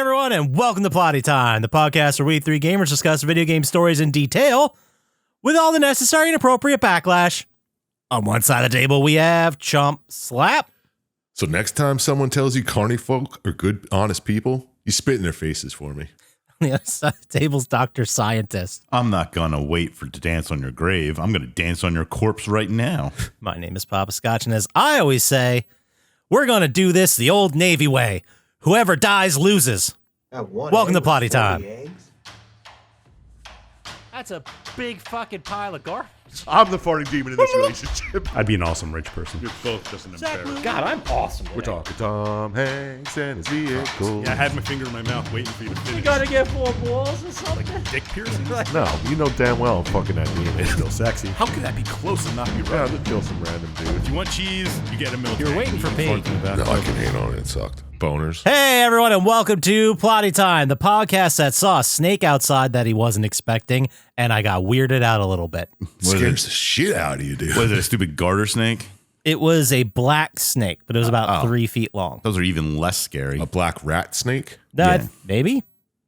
everyone, and welcome to Plotty Time, the podcast where we three gamers discuss video game stories in detail with all the necessary and appropriate backlash. On one side of the table, we have Chump Slap. So next time someone tells you carny folk are good, honest people, you spit in their faces for me. On the other side of the table's Dr. Syintist. I'm not gonna wait to dance on your grave. I'm gonna dance on your corpse right now. My name is Poppascotch, and as I always say, we're gonna do this the old Navy way. Whoever dies loses. Welcome to Plotty Time. That's a big fucking pile of garbage. I'm the farting demon in this relationship. I'd be an awesome rich person. You're both just an embarrassment. God, I'm awesome. We're talking Tom Hanks and his vehicle. Yeah, I had my finger in my mouth waiting for you to finish. You gotta get 4 balls or something. Dick piercing? No, you know damn well I'm fucking that demon. It's still sexy. How could that be close and not be Yeah, right? just kill some random dude. If you want cheese, you get a milk. You're waiting for me. No, I can hate on it. It sucked. Boners. Hey, everyone, and welcome to Plotty Time, the podcast that saw a snake outside that he wasn't expecting, and I got weirded out a little bit. Scares the shit out of you, dude. Was it a stupid garter snake? It was a black snake, but it was about 3 feet long. Those are even less scary. A black rat snake? Yeah. Maybe?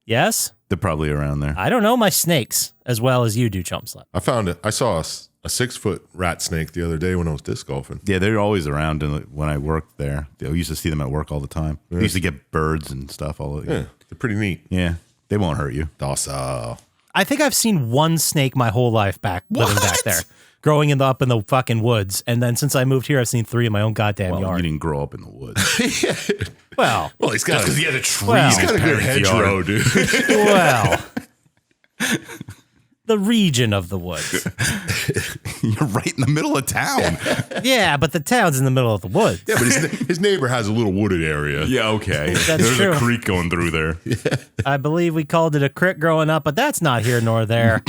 Yes? They're probably around there. I don't know my snakes as well as you do, Chump Slap. I found it. I saw a 6-foot rat snake the other day when I was disc golfing. Yeah, they're always around when I worked there. We used to see them at work all the time. We used to get birds and stuff all over. Yeah, they're pretty neat. Yeah, they won't hurt you. Docile. I think I've seen one snake my whole life living back there, growing up in the fucking woods. And then since I moved here, I've seen 3 in my own goddamn Well, yard. you didn't grow up in the woods. Yeah. Well, Well, he's got Because he had a tree. Well- he's got a good hedgerow, dude. well. The region of the woods. You're right in the middle of town. Yeah, but the town's in the middle of the woods. Yeah, but his neighbor has a little wooded area. Yeah, okay. That's There's true. a creek going through there. I believe we called it a crick growing up, but that's not here nor there.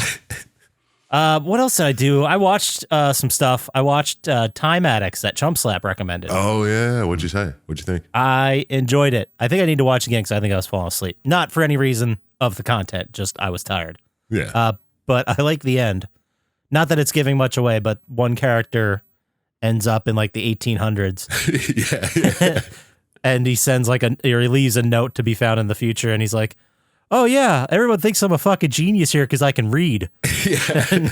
What else did I do? I watched some stuff. I watched Time Addicts that Chump Slap recommended. Oh, yeah. What'd you say? What'd you think? I enjoyed it. I think I need to watch it again because I think I was falling asleep. Not for any reason of the content, just I was tired. Yeah. But I like the end. Not that it's giving much away, but one character ends up in like the 1800s. yeah. And he sends or he leaves a note to be found in the future. And he's like, oh yeah, everyone thinks I'm a fucking genius here because I can read. Yeah.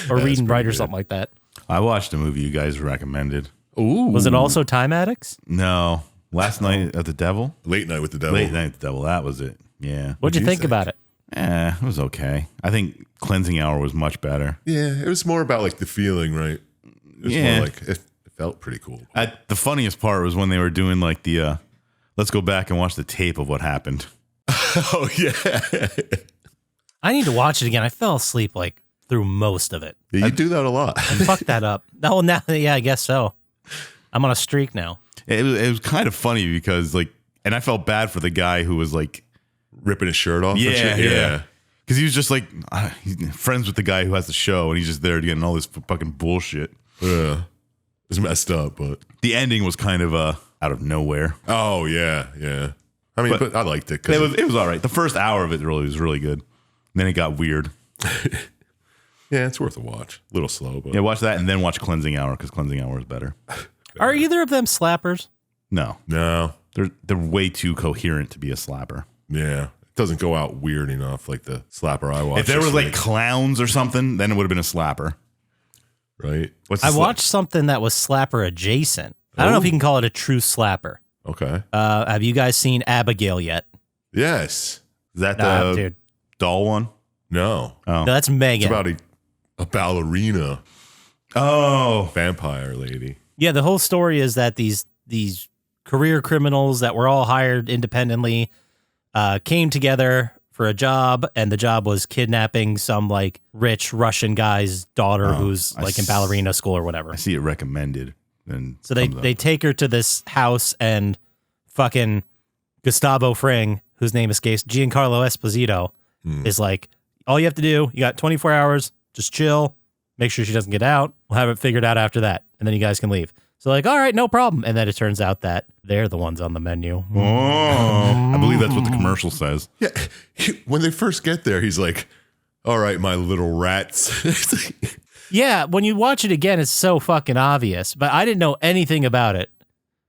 Or read and write or good. something like that. I watched a movie you guys recommended. Ooh. Was it also Time Addicts? No, Last Night at the Devil. Late Night with the Devil? Late Night at the Devil. That was it. Yeah. What'd you you think think? about it? It was okay. I think Cleansing Hour was much better. Yeah, it was more about like the feeling, right? It was Yeah. more like it felt pretty cool. The funniest part was when they were doing like the let's go back and watch the tape of what happened. Oh yeah. I need to watch it again. I fell asleep like through most of it. Yeah, you do that a lot. I fucked that up. Oh, now, yeah, I guess so. I'm on a streak now. It was kind of funny because and I felt bad for the guy who was like, Ripping his shirt off. and yeah, shit? yeah. Because he was just like he's friends with the guy who has the show, and he's just there getting all this fucking bullshit. Yeah. It's messed up, but The ending was kind of out of nowhere. oh yeah, yeah. I mean, but I liked it It because was all right. The first hour of it was really good. And then it got weird. yeah, it's worth a watch. A little slow, but Yeah, watch that and then watch Cleansing Hour because Cleansing Hour is better. Are either of them slappers? No, no, they're way too coherent to be a slapper. yeah, it doesn't go out weird enough like the slapper I watched. If there was this like clowns or something, then it would have been a slapper. week, right? What's the I watched something that was slapper adjacent. I don't know if you can call it a true slapper. Okay. Have you guys seen Abigail yet? Yes. Is that Nah, the dude. doll one? No. Oh, No, that's It's Megan. about a ballerina oh, vampire lady. Yeah, the whole story is that these career criminals that were all hired independently came together for a job, and the job was kidnapping some like rich Russian guy's daughter who's I like in ballerina school or whatever. I see it recommended. And So they take her to this house, and fucking Gustavo Fring, whose name escapes, Giancarlo Esposito, is like, all you have to do, you got 24 hours, just chill, make sure she doesn't get out. We'll have it figured out after that, and then you guys can leave. So like, all right, no problem. And then it turns out that they're the ones on the menu. I believe that's what the commercial says. Yeah. When they first get there, he's like, all right, my little rats. It's like, Yeah, when you watch it again, it's so fucking obvious, but I didn't know anything about it.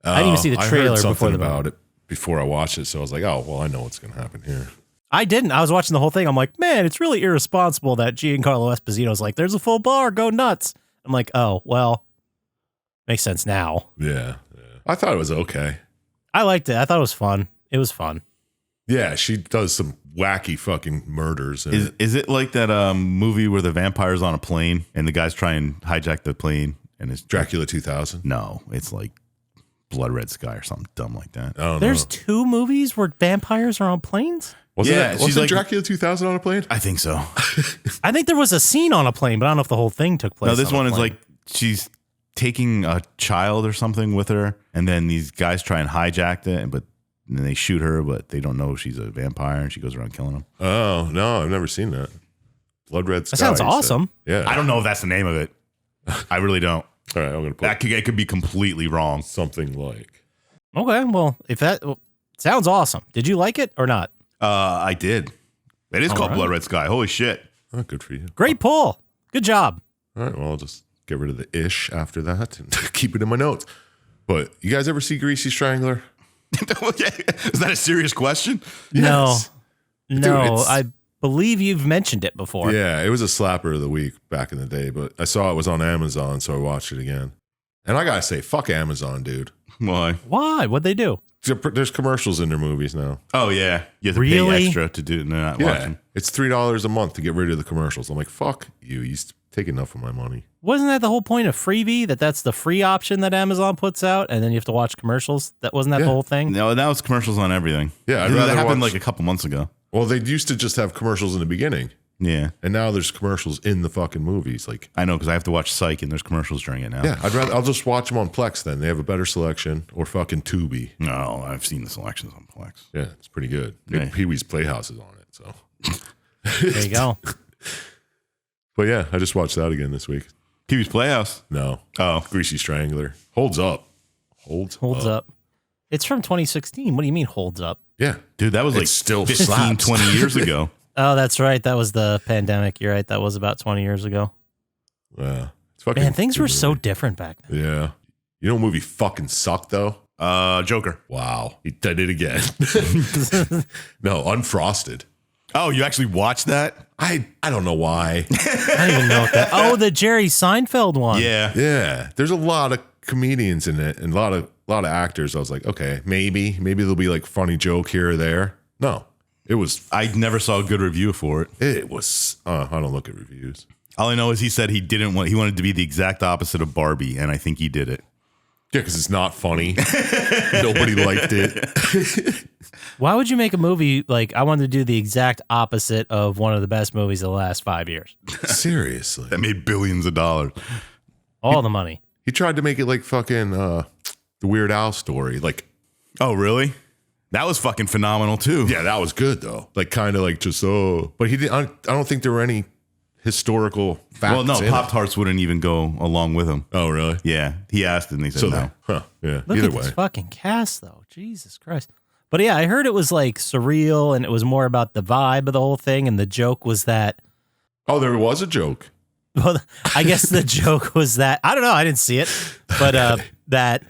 I didn't even see the I heard trailer something before the about it before I watched it, so I was like, oh, well, I know what's going to happen here. I didn't. I was watching the whole thing. I'm like, man, it's really irresponsible that Giancarlo Esposito's like, there's a full bar, go nuts. I'm like, oh, well, makes sense now. Yeah. I thought it was okay. I liked it. I thought it was fun. It was fun. Yeah, she does some wacky fucking murders. Is it like that movie where the vampire's on a plane and the guys try and hijack the plane and it's Dracula 2000? No, it's like Blood Red Sky or something dumb like that. I don't There's know. 2 movies where vampires are on planes? she's like Dracula 2000 on a plane? I think so. I think there was a scene on a plane, but I don't know if the whole thing took place. No, this on a one is plane. like she's taking a child or something with her, and then these guys try and hijack it, but then they shoot her, but they don't know she's a vampire, and she goes around killing them. Oh, no, I've never seen that. Blood Red Sky. That sounds you said. awesome. Yeah. I don't know if that's the name of it. I really don't. All right, I'm going to put It could be completely wrong. something like. Okay, well, if that sounds awesome. Did you like it or not? I did. It is called right. Blood Red Sky. Holy shit. Oh, good for you. Great pull. Good job. All right, well, I'll just get rid of the ish after that and keep it in my notes. But you guys ever see Greasy Strangler? Is that a serious question? Yes. No, it's- I believe you've mentioned it before. Yeah, it was a slapper of the week back in the day, but I saw it was on Amazon, so I watched it again. And I gotta say, fuck Amazon, dude. Why? Why? What'd they do? There's commercials in their movies now. Oh, yeah. You have to Really? pay extra to do it and they're not Yeah, watching. it's $3 a month to get rid of the commercials. I'm like, fuck you. You take enough of my money. Wasn't that the whole point of Freebie? That's the free option that Amazon puts out, and then you have to watch commercials? Wasn't that Yeah. the whole thing? No, now it's commercials on everything. Yeah, I'd that rather happened watch- like a couple months ago. Well, they used to just have commercials in the beginning, Yeah. and now there's commercials in the fucking movies. Like, I know because I have to watch Psych and there's commercials during it now. yeah, I'll just watch them on Plex then. They have a better selection, or fucking Tubi. No, I've seen the selections on Plex. Yeah, it's pretty good. Yeah. Pee-wee's Playhouse is on it, so. There you go. But yeah, I just watched that again this week. TV's Playhouse. No. Oh. Greasy Strangler. Holds up. Holds up. It's from 2016. What do you mean holds up? Yeah. Dude, that was It like still 15, slaps. 20 years ago. Oh, that's right. That was the pandemic. You're right. That was about 20 years ago. Yeah. It's fucking Man, things good were so movie. different back then. Yeah. You know what movie fucking sucked though? Joker. Wow. He did it again. No, Unfrosted. Oh, you actually watched that? I don't know why. I don't even know what that. Oh, the Jerry Seinfeld one. Yeah. Yeah. There's a lot of comedians in it and a lot of actors. I was like, okay, maybe there'll be like funny joke here or there. No. It was I never saw a good review for it. I don't look at reviews. All I know is he said he wanted to be the exact opposite of Barbie, and I think he did it. Yeah, because it's not funny. Nobody liked it. Why would you make a movie like I wanted to do the exact opposite of one of the best movies of the last 5 years? Seriously. That made billions of dollars. All the money. He tried to make it like fucking the Weird Al story. Like, Oh, really? That was fucking phenomenal too. yeah, that was good though. Like, kind of like just but he didn't. I don't think there were any historical facts. Well, no, in Pop it. Tarts wouldn't even go along with him. Oh, really? Yeah, he asked and they said So no. yeah. Look Either at way, this fucking cast, though. Jesus Christ. But yeah, I heard it was like surreal and it was more about the vibe of the whole thing. And the joke was that, oh, there was a joke. well, I guess the joke was that, I don't know, I didn't see it, but that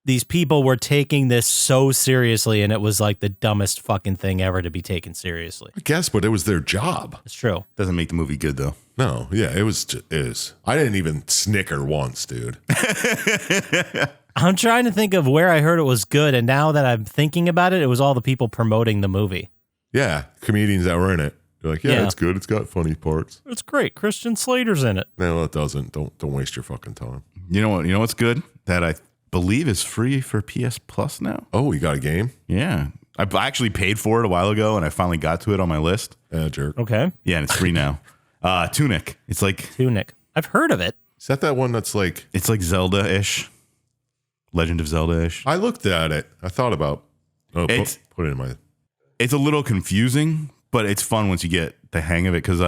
these people were taking this so seriously and it was like the dumbest fucking thing ever to be taken seriously. I guess, but it was their job. It's true. Doesn't make the movie good though. No, yeah, it was. I didn't even snicker once, dude. I'm trying to think of where I heard it was good. And now that I'm thinking about it, it was all the people promoting the movie. Yeah, comedians that were in it. They're like, yeah, Yeah. it's good. It's got funny parts. It's great. Christian Slater's in it. No, it doesn't. Don't waste your fucking time. You know what? You know what's good? That I believe is free for PS Plus now. Oh, you got a game? Yeah, I actually paid for it a while ago, and I finally got to it on my list. Jerk. Okay. Yeah, and it's free now. Tunic. It's like Tunic. I've heard of it. Is that one that's like? it's like Zelda-ish, Legend of Zelda-ish. I looked at it. I thought about. Oh, It's- put it in my. It's a little confusing, but it's fun once you get the hang of it because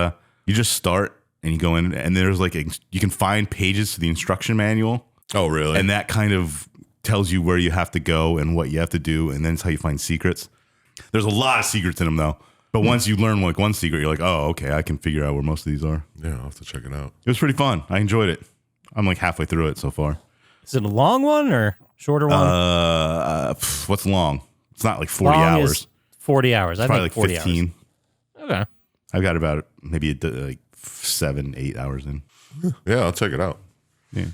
you just start and you go in, and there's like you can find pages to the instruction manual. Oh, really? And that kind of tells you where you have to go and what you have to do, and then it's how you find secrets. There's a lot of secrets in them, though. But once you learn like one secret, you're like, oh, okay, I can figure out where most of these are. yeah, I'll have to check it out. It was pretty fun. I enjoyed it. I'm like halfway through it so far. Is it a long one or shorter one? What's long? It's not like 40 Long hours. is 40 hours. I Probably think like 40 15. hours. Okay. I've got about maybe like 7-8 hours in. Yeah, I'll check it out. Yeah.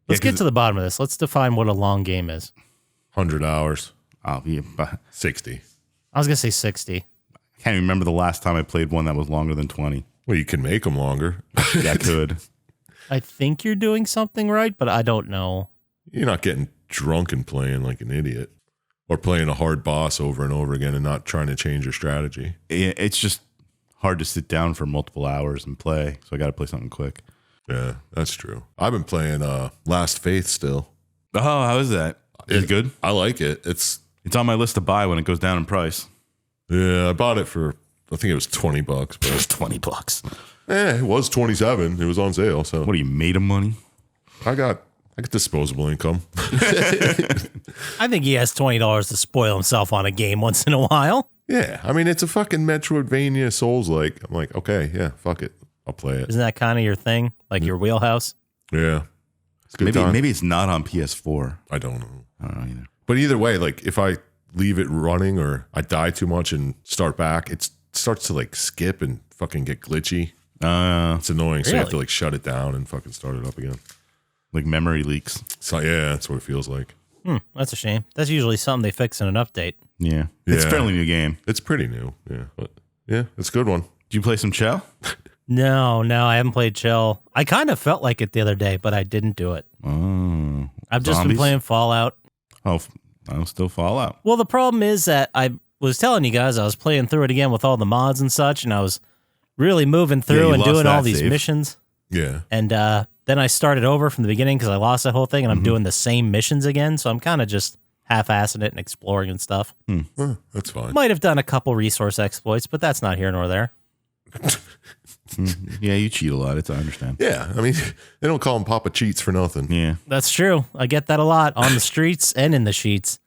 Let's get to the bottom of this. Let's define what a long game is. 100 hours, Oh, yeah, but 60. I was going to say 60. I can't even remember the last time I played one that was longer than 20. Well, you can make them longer. Yeah, I could. I think you're doing something right, but I don't know. You're not getting drunk and playing like an idiot, or playing a hard boss over and over again and not trying to change your strategy. It's just hard to sit down for multiple hours and play, so I got to play something quick. Yeah, that's true. I've been playing Last Faith still. Oh, how is that? Is it good? I like it. It's on my list to buy when it goes down in price. yeah, I bought it for I think it was $20, but $20. it was 27. It was on sale, so What are you made of money? I got disposable income. I think he has $20 to spoil himself on a game once in a while. Yeah, I mean it's a fucking Metroidvania Souls-like. I'm like, okay, yeah, fuck it, I'll play it. Isn't that kind of your thing? Like your wheelhouse? Yeah, it's a good time. Maybe it's not on PS4. I don't know, I don't know either. but either way, like if I leave it running or I die too much and start back, it starts to like skip and fucking get glitchy. It's annoying, so you have to Really? like shut it down and fucking start it up again. Like memory leaks. So yeah, that's what it feels like. That's a shame. That's usually something they fix in an update. Yeah. It's a Yeah. fairly new game. It's pretty new, yeah, but yeah, it's a good one. Did you play some Chell? No, I haven't played Chill. I kind of felt like it the other day, but I didn't do it. Oh. I've just been Zombies? playing Fallout. Oh, I'm still Fallout. Well, the problem is that I was telling you guys I was playing through it again with all the mods and such, and I was really moving through you and lost doing all that these save. missions. Yeah, And then I started over from the beginning because I lost that whole thing, and I'm doing the same missions again. So I'm kind of just half-assing it and exploring and stuff. that's fine. Might have done a couple resource exploits, but that's not here nor there. Yeah, you cheat a lot. I understand. Yeah, I mean they don't call him Papa Cheats for nothing. Yeah. That's true. I get that a lot on the streets and in the sheets.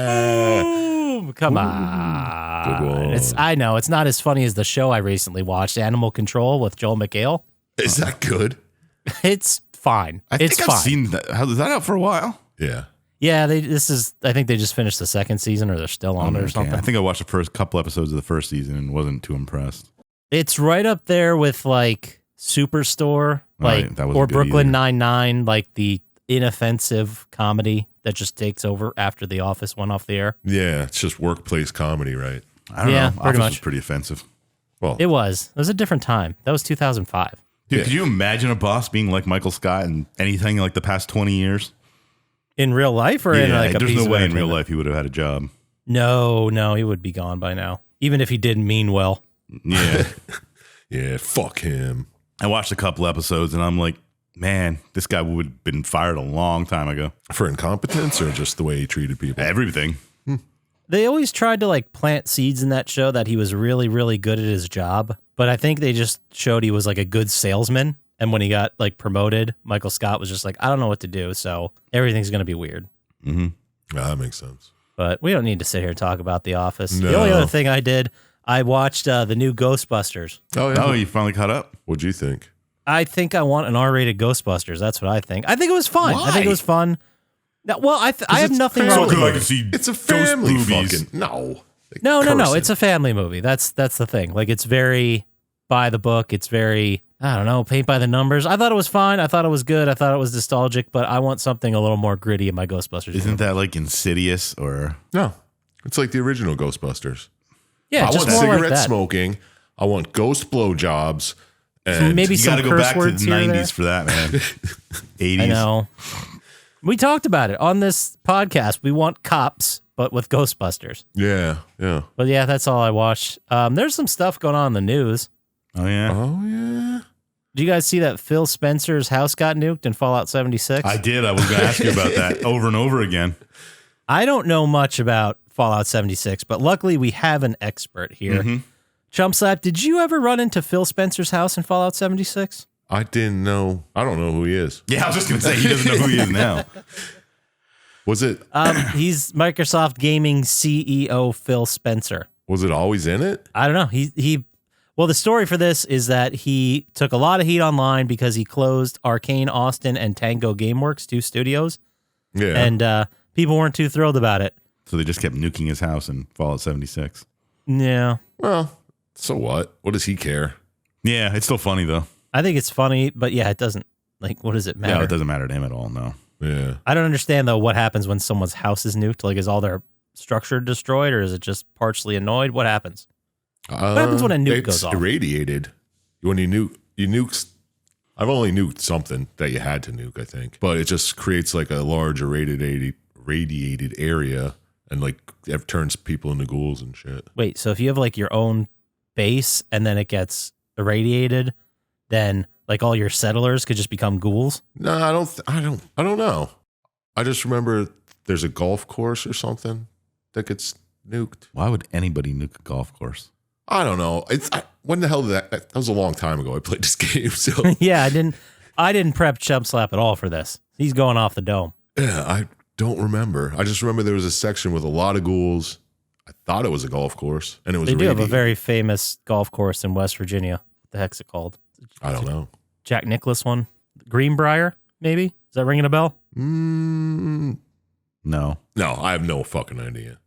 Ooh, come on. Good one. I know it's not as funny as the show I recently watched, Animal Control with Joel McHale. Is that good? It's fine. I It's think fine. I've seen that. Is that out for a while? Yeah. Yeah, I think they just finished the second season, or they're still on it or Okay. something. I think I watched the first couple episodes of the first season and wasn't too impressed. It's right up there with like Superstore, like Right, that wasn't or good Brooklyn either. Nine-Nine, like the inoffensive comedy that just takes over after The Office went off the air. Yeah, it's just workplace comedy, right? I don't Yeah, know. pretty Office much. was pretty offensive. Well, It was a different time. That was 2005. Dude, Yeah. could you imagine a boss being like Michael Scott and anything like the past 20 years? In real life, or in like a there's piece no of way in real entertainment? life he would have had a job. No, he would be gone by now. Even if he didn't mean well. Yeah. yeah, fuck him. I watched a couple episodes and I'm like, man, this guy would have been fired a long time ago. For incompetence or just the way he treated people? Everything. They always tried to like plant seeds in that show that he was really, really good at his job. But I think they just showed he was like a good salesman. And when he got like promoted, Michael Scott was just like, I don't know what to do. So everything's going to be weird. Yeah, that makes sense. But we don't need to sit here and talk about The Office. The No. only other thing I did, I watched the new Ghostbusters. Oh, yeah. Oh, you finally caught up? What'd you think? I think I want an R-rated Ghostbusters. That's what I think. I think it was fun. I think it was fun. No, well, I have it's nothing family. wrong with I can see It's a family boobies. fucking... No. Like, No. cursing. It's a family movie. That's the thing. Like, it's very by the book. It's very, I don't know, paint by the numbers. I thought it was fine. I thought it was good. I thought it was nostalgic, but I want something a little more gritty in my Ghostbusters. Isn't that like Insidious or... No. It's like the original Ghostbusters. yeah, I just want more like cigarette that. smoking. I want ghost blowjobs. And Maybe You some got to go curse back to the words here or there. 90s for that, man. 80s. I know. We talked about it on this podcast. We want cops, but with Ghostbusters. yeah. But yeah, that's all I watched. There's some stuff going on in the news. Oh, yeah. Oh, yeah. Did you guys see that Phil Spencer's house got nuked in Fallout 76? I did. I was going to ask you about that over and over again. I don't know much about Fallout 76, but luckily we have an expert here. Chump Slap, did you ever run into Phil Spencer's house in Fallout 76? I didn't know. I don't know who he is. Yeah, I was just going to say, he doesn't know who he is now. Was it He's Microsoft Gaming CEO Phil Spencer. was it always in it? I don't know. Well, the story for this is that he took a lot of heat online because he closed Arcane Austin and Tango Gameworks, two studios, Yeah. and people weren't too thrilled about it. So they just kept nuking his house in Fallout 76. Yeah. Well, so what? What does he care? Yeah, it's still funny though. I think it's funny, but yeah, it doesn't, like, what does it matter? Yeah, it doesn't matter to him at all, no. Yeah. I don't understand, though, what happens when someone's house is nuked. Like, is all their structure destroyed, or is it just partially annoyed? What happens? What happens when a nuke goes off? Irradiated. When you nukes. I've only nuked something that you had to nuke, I think. But it just creates like a large irradiated area and like it turns people into ghouls and shit. Wait, so if you have like your own base and then it gets irradiated, then like all your settlers could just become ghouls? No, I don't know. I just remember there's a golf course or something that gets nuked. Why would anybody nuke a golf course? I don't know. When the hell did that was a long time ago I played this game. So Yeah, I didn't prep Chump Slap at all for this. He's going off the dome. yeah, I don't remember. I just remember there was a section with a lot of ghouls. I thought it was a golf course, and it was. They do have a radiated. very famous golf course in West Virginia. What the heck's it called? I don't know. Jack Nicklaus one? Greenbrier, maybe? Is that ringing a bell? No. No, I have no fucking idea.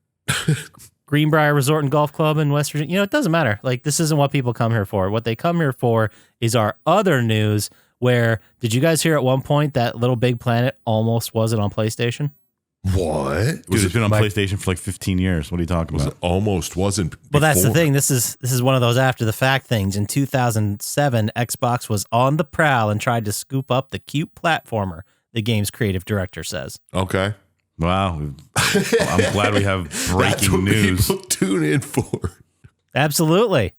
Greenbrier Resort and Golf Club in West Virginia. You know, it doesn't matter. Like, this isn't what people come here for. What they come here for is our other news where, did you guys hear at one point that Little Big Planet almost wasn't on PlayStation? What? Dude, it's been on PlayStation for like 15 years. What are you talking Was about? it almost wasn't. Well, that's the before. thing. This is one of those after the fact things. In 2007, Xbox was on the prowl and tried to scoop up the cute platformer, the game's creative director says. Okay. Wow. I'm glad we have That's breaking what news. people tune in for. Absolutely.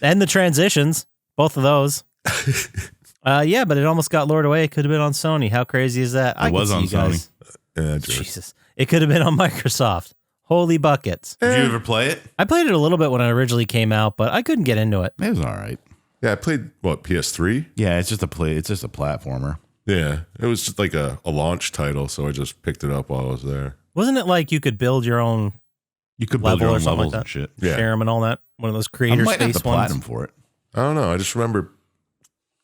And the transitions, both of those. Yeah, but it almost got lured away. It could have been on Sony. How crazy is that? It was on Sony. Yeah, just, Jesus. It could have been on Microsoft. Holy buckets. Did you ever play it? I played it a little bit when it originally came out, but I couldn't get into it. It was all right. yeah, I played what PS3. Yeah, it's just a platformer. Yeah, it was just like a launch title, so I just picked it up while I was there. Wasn't it like you could build your own You could build level your or own something levels like and that? shit. Yeah. Share 'em and all that? One of those I creator might have space to ones? platinum for it. I don't know. I just remember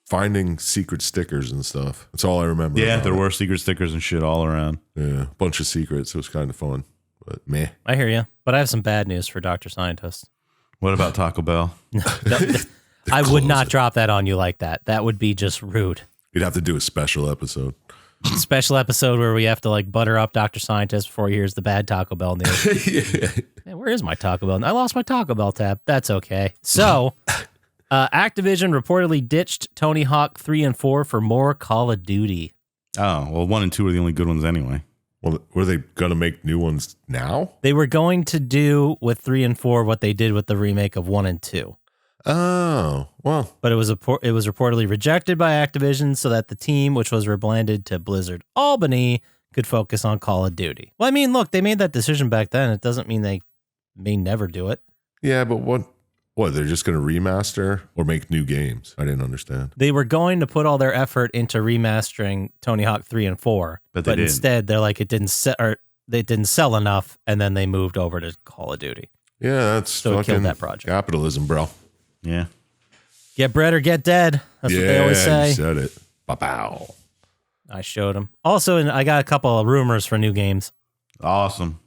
finding secret stickers and stuff. That's all I remember. Yeah, about there it. were secret stickers and shit all around. Yeah, a bunch of secrets. It was kind of fun, but meh. I hear you, but I have some bad news for Dr. Syintist. What about Taco Bell? I would not closing. drop that on you like that. That would be just rude. You'd have to do a special episode. Special episode where we have to like butter up Dr. Syintist before he hears the bad Taco Bell news. Yeah. Man, where is my Taco Bell? I lost my Taco Bell tab. That's okay. So, Activision reportedly ditched Tony Hawk 3 and 4 for more Call of Duty. Oh, well, 1 and 2 are the only good ones anyway. Well, were they gonna make new ones now? They were going to do with 3 and 4 what they did with the remake of 1 and 2. Oh, well, But it was reportedly rejected by Activision so that the team, which was rebranded to Blizzard Albany, could focus on Call of Duty. Well, I mean, look, they made that decision back then. It doesn't mean they may never do it. yeah, but what? They're just gonna remaster or make new games? I didn't understand. They were going to put all their effort into remastering Tony Hawk 3 and 4, But they didn't. instead they're like, they didn't sell enough, and then they moved over to Call of Duty. Yeah, that's So it fucking killed that project. capitalism, bro. Yeah. Get bread or get dead. That's what they always You say. said it. Bow. I showed them. Also, I got a couple of rumors for new games. Awesome.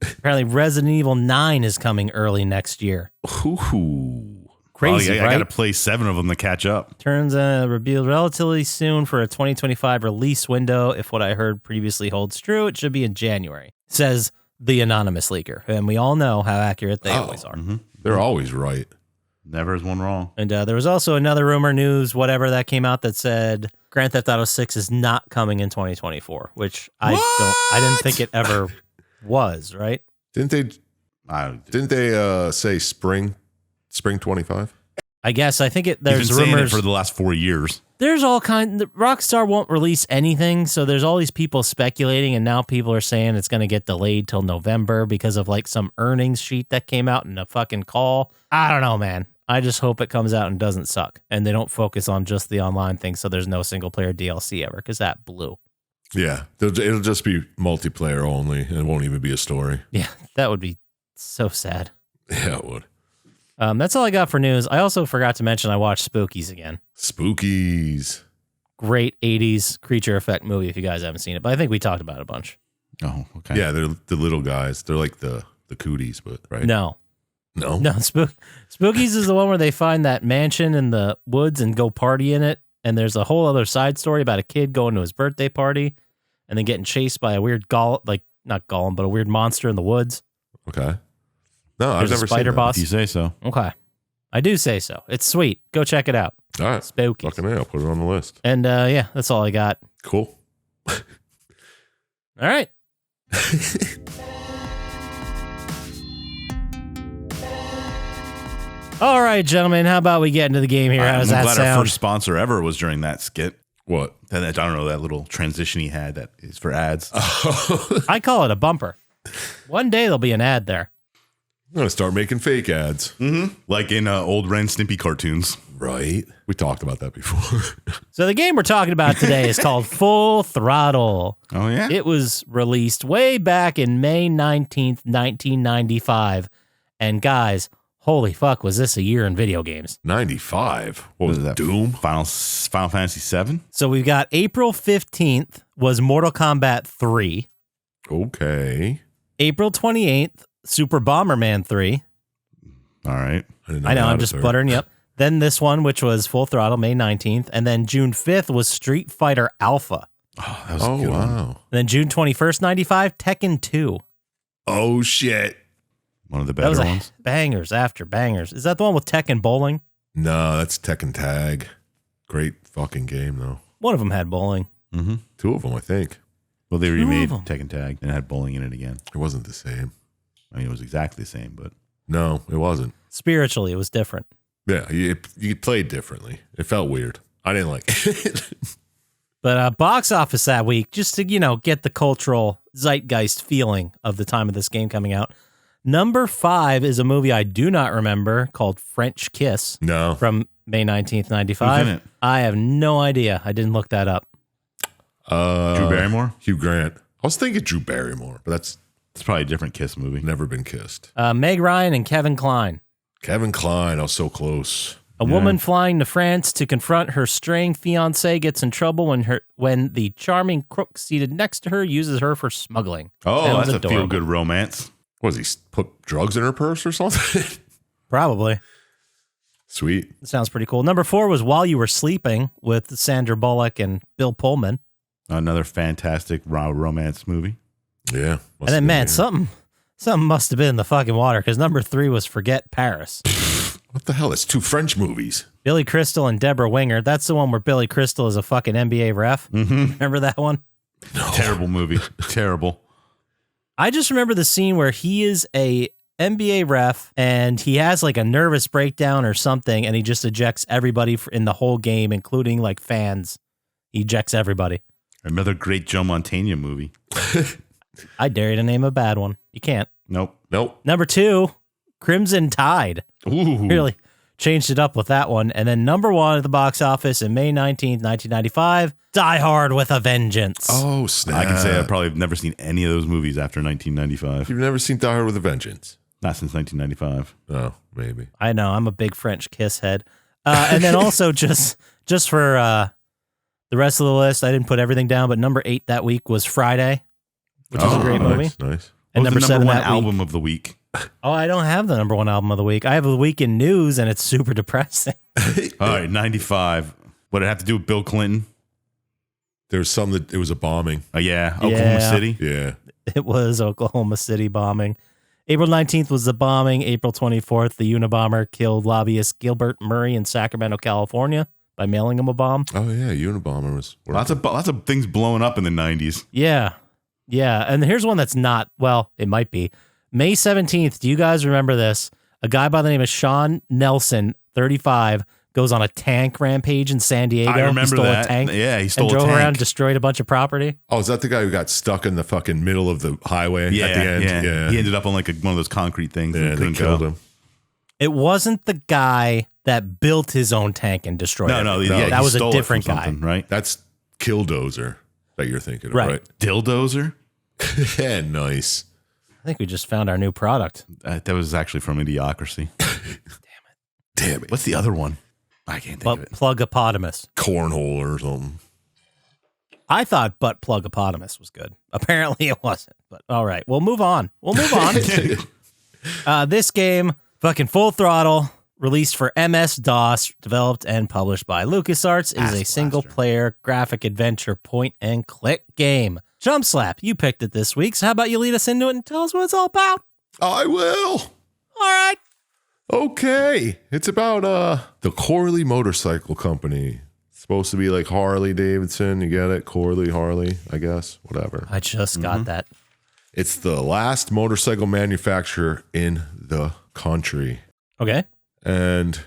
Apparently, Resident Evil 9 is coming early next year. Ooh. Crazy, I right? got to play 7 of them to catch up. Turns revealed relatively soon for a 2025 release window. If what I heard previously holds true, it should be in January, says the anonymous leaker. And we all know how accurate they always are. They're always right. Never is one wrong. And there was also another rumor news, whatever that came out, that said Grand Theft Auto 6 is not coming in 2024, which I didn't think it ever was, right? Didn't they say spring 25? I guess. I think He's there's been saying it rumors for the last 4 years. There's all kind. Rockstar won't release anything, so there's all these people speculating, and now people are saying it's going to get delayed till November because of like some earnings sheet that came out in a fucking call. I don't know, man. I just hope it comes out and doesn't suck, and they don't focus on just the online thing, so there's no single player DLC ever, because that blew. Yeah, it'll just be multiplayer only. It won't even be a story. Yeah, that would be so sad. Yeah, it would. That's all I got for news. I also forgot to mention I watched Spookies again. Spookies. Great 80s creature effect movie if you guys haven't seen it, but I think we talked about it a bunch. Oh, okay. Yeah, they're the little guys. They're like the cooties, but right? No. No? No, Spookies is the one where they find that mansion in the woods and go party in it. And there's a whole other side story about a kid going to his birthday party and then getting chased by a weird not golem, but a weird monster in the woods. Okay. No, There's I've never a spider seen that. boss. If you say so. Okay. I do say so. It's sweet. Go check it out. All right. Spookies. Fucking A, I'll put it on the list. And yeah, that's all I got. Cool. All right. All right, gentlemen. How about we get into the game here? How does I'm that glad our sound? first sponsor ever was during that skit. What? And I don't know, that little transition he had that is for ads. I call it a bumper. One day there'll be an ad there. I'm going to start making fake ads. Like in old Ren Stimpy cartoons. Right. We talked about that before. So the game we're talking about today is called Full Throttle. Oh, yeah? It was released way back in May 19th, 1995. And guys, holy fuck, was this a year in video games. 95. What was is that? that? Doom? Final Fantasy VII? So we've got April 15th was Mortal Kombat 3. Okay. April 28th, Super Bomberman 3. All right. didn't I know, how I'm to just start. buttering you up. Then this one, which was Full Throttle, May 19th. And then June 5th was Street Fighter Alpha. Oh, that was a Oh, good one. wow. And then June 21st, 95, Tekken 2. Oh, shit. One of the That better was ones. bangers after bangers. Is that the one with Tekken bowling? No, that's Tekken Tag. Great fucking game, though. One of them had bowling. Mm-hmm. Two of them, I think. Well, they remade of 'em. Tekken Tag and had bowling in it again. It wasn't the same. I mean, it was exactly the same, but No, it wasn't. Spiritually, it was different. Yeah, you played differently. It felt weird. I didn't like it. But box office that week, just to, get the cultural zeitgeist feeling of the time of this game coming out. Number 5 is a movie I do not remember called French Kiss No. from May 19th, 95. Who's in it? I have no idea. I didn't look that up. Drew Barrymore? Hugh Grant. I was thinking Drew Barrymore, but that's It's probably a different Kiss movie. never been kissed. Meg Ryan and Kevin Kline. Kevin Kline, I was so close. A woman flying to France to confront her straying fiancé gets in trouble when the charming crook seated next to her uses her for smuggling. Oh, Sounds that's adorable. a feel-good romance. Was he put drugs in her purse or something? Probably. Sweet. That sounds pretty cool. Number 4 was While You Were Sleeping with Sandra Bullock and Bill Pullman. Another fantastic romance movie. Yeah. And then, man, something must have been in the fucking water because number 3 was Forget Paris. What the hell? It's two French movies. Billy Crystal and Deborah Winger. That's the one where Billy Crystal is a fucking NBA ref. Mm-hmm. Remember that one? Terrible movie. Terrible. I just remember the scene where he is a NBA ref and he has like a nervous breakdown or something and he just ejects everybody in the whole game, including like fans. He ejects everybody. Another great Joe Montana movie. I dare you to name a bad one. You can't. Nope. Nope. Number 2, Crimson Tide. Ooh. Really changed it up with that one. And then number 1 at the box office in May 19th, 1995, Die Hard with a Vengeance. Oh, snap. I can say I've probably never seen any of those movies after 1995. You've never seen Die Hard with a Vengeance? Not since 1995. Oh, maybe. I know, I'm a big French kiss head. And then also just for the rest of the list, I didn't put everything down, but number 8 that week was Friday, which was a great movie. Nice. And What number was the 7 number one that week. album of the week? Oh, I don't have the number 1 album of the week. I have the week in news, and it's super depressing. All right, 95. What did it have to do with Bill Clinton? There was some that it was a bombing. Yeah, Oklahoma City. Yeah. It was Oklahoma City bombing. April 19th was the bombing. April 24th, the Unabomber killed lobbyist Gilbert Murray in Sacramento, California by mailing him a bomb. Oh, yeah. Unabomber was. Lots of things blowing up in the 90s. Yeah. Yeah. And here's one that's not, well, it might be. May 17th, do you guys remember this? A guy by the name of Sean Nelson, 35, goes on a tank rampage in San Diego. I remember he stole that. A tank Yeah, he stole and a drove tank. around and destroyed a bunch of property. Oh, is that the guy who got stuck in the fucking middle of the highway Yeah, at the end? yeah. He ended up on like one of those concrete things Yeah, and they couldn't killed go. him. It wasn't the guy that built his own tank and destroyed it. No, yeah, that he was a stole it from different guy. something, right? That's Killdozer that you're thinking of, Right. right? Dildozer? Yeah, nice. I think we just found our new product. That was actually from Idiocracy. Damn it. What's the other one? I can't think of it. Plugopotamus. Cornhole or something. I thought butt plugopotamus was good. Apparently it wasn't. But all right, we'll move on. This game, fucking Full Throttle, released for MS-DOS, developed and published by LucasArts, is a single-player graphic adventure point-and-click game. Chump Slap, you picked it this week, so how about you lead us into it and tell us what it's all about? I will. All right. Okay. It's about the Corley Motorcycle Company. It's supposed to be like Harley Davidson. You get it? Corley, Harley, I guess. Whatever. I just got that. It's the last motorcycle manufacturer in the country. Okay. And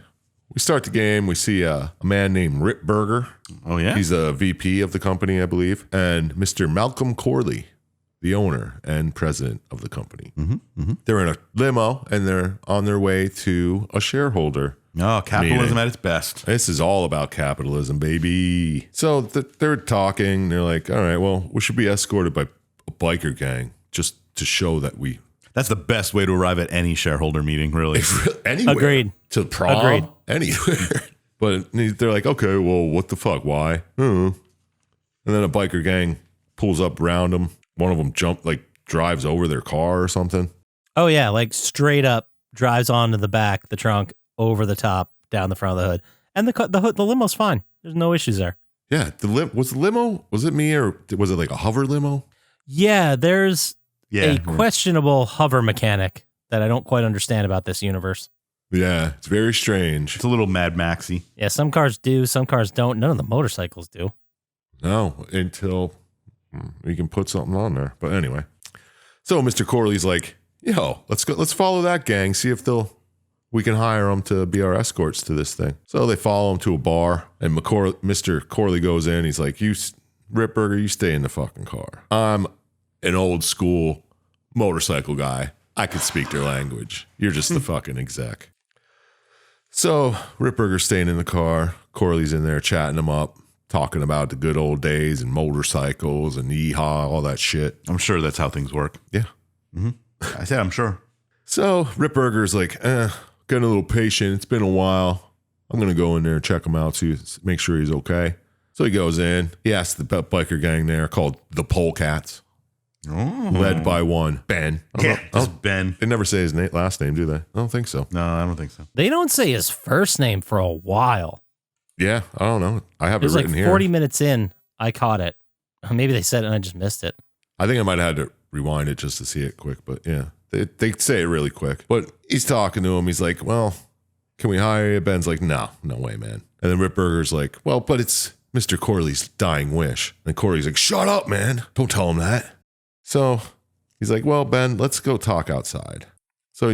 we start the game. We see a man named Rip Berger. Oh, yeah? He's a VP of the company, I believe. And Mr. Malcolm Corley, the owner and president of the company. They're in a limo and they're on their way to a shareholder. Oh, capitalism meeting. at its best. This is all about capitalism, baby. So they're talking. They're like, all right, well, we should be escorted by a biker gang just to show that we... That's the best way to arrive at any shareholder meeting, really. Anywhere. Agreed. To prom. Agreed. Anywhere. But they're like, okay, well, what the fuck? Why? And then a biker gang pulls up around them. One of them drives over their car or something. Oh, yeah, like straight up drives onto the back, the trunk, over the top, down the front of the hood. And the limo's fine. There's no issues there. Yeah. Was the limo, was it me or was it like a hover limo? Yeah, there's a questionable hover mechanic that I don't quite understand about this universe. Yeah. It's very strange. It's a little Mad Maxy. Yeah, some cars do, some cars don't. None of the motorcycles do. No, until we can put something on there. But anyway. So Mr. Corley's like, yo, let's follow that gang, see if we can hire them to be our escorts to this thing. So they follow him to a bar, and Mr. Corley goes in. He's like, Rip Berger, you stay in the fucking car. I'm an old school motorcycle guy. I could speak their language. You're just the fucking exec. So Rip Berger's staying in the car. Corley's in there chatting him up, talking about the good old days and motorcycles and yeehaw, all that shit. I'm sure that's how things work. Yeah. I said I'm sure. So Rip Berger's like, getting a little patient. It's been a while. I'm going to go in there and check him out, make sure he's okay. So he goes in. He asks the biker gang there called the Polecats, led by one, Ben. Ben. They never say his last name, do they? I don't think so. No, I don't think so. They don't say his first name for a while. Yeah, I don't know. I have It it was like written 40 here. minutes in, I caught it. Maybe they said it and I just missed it. I think I might have had to rewind it just to see it quick, but yeah. They say it really quick. But he's talking to him. He's like, well, can we hire you? Ben's like, no way, man. And then Rip Berger's like, well, but it's Mr. Corley's dying wish. And Corley's like, shut up, man. Don't tell him that. So he's like, well, Ben, let's go talk outside. So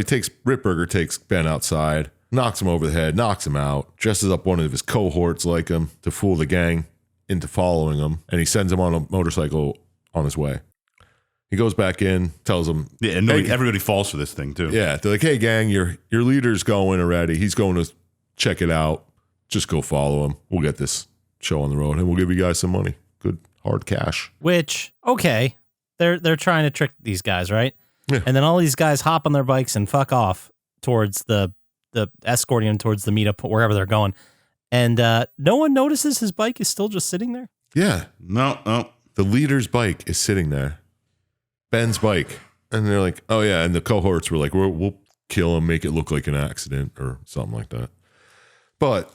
Rip Berger takes Ben outside, knocks him over the head, knocks him out, dresses up one of his cohorts like him to fool the gang into following him. And he sends him on a motorcycle on his way. He goes back in, tells them. Yeah, and everybody falls for this thing, too. Yeah, they're like, hey, gang, your leader's going already. He's going to check it out. Just go follow him. We'll get this show on the road, and we'll give you guys some money. Good, hard cash. Which, okay, they're trying to trick these guys, right? Yeah. And then all these guys hop on their bikes and fuck off towards the escorting them towards the meetup, wherever they're going. And no one notices his bike is still just sitting there? Yeah. No. The leader's bike is sitting there. Ben's bike. And they're like, oh, yeah. And the cohorts were like, we'll kill him, make it look like an accident or something like that. But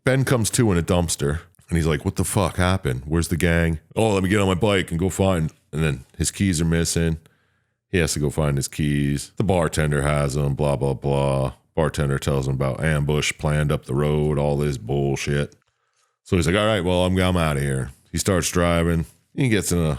Ben comes to in a dumpster, and he's like, what the fuck happened? Where's the gang? Oh, let me get on my bike and go find. And then his keys are missing. He has to go find his keys. The bartender has them, blah, blah, blah. Bartender tells him about ambush planned up the road, all this bullshit. So he's like, all right, well, I'm out of here. He starts driving. He gets in a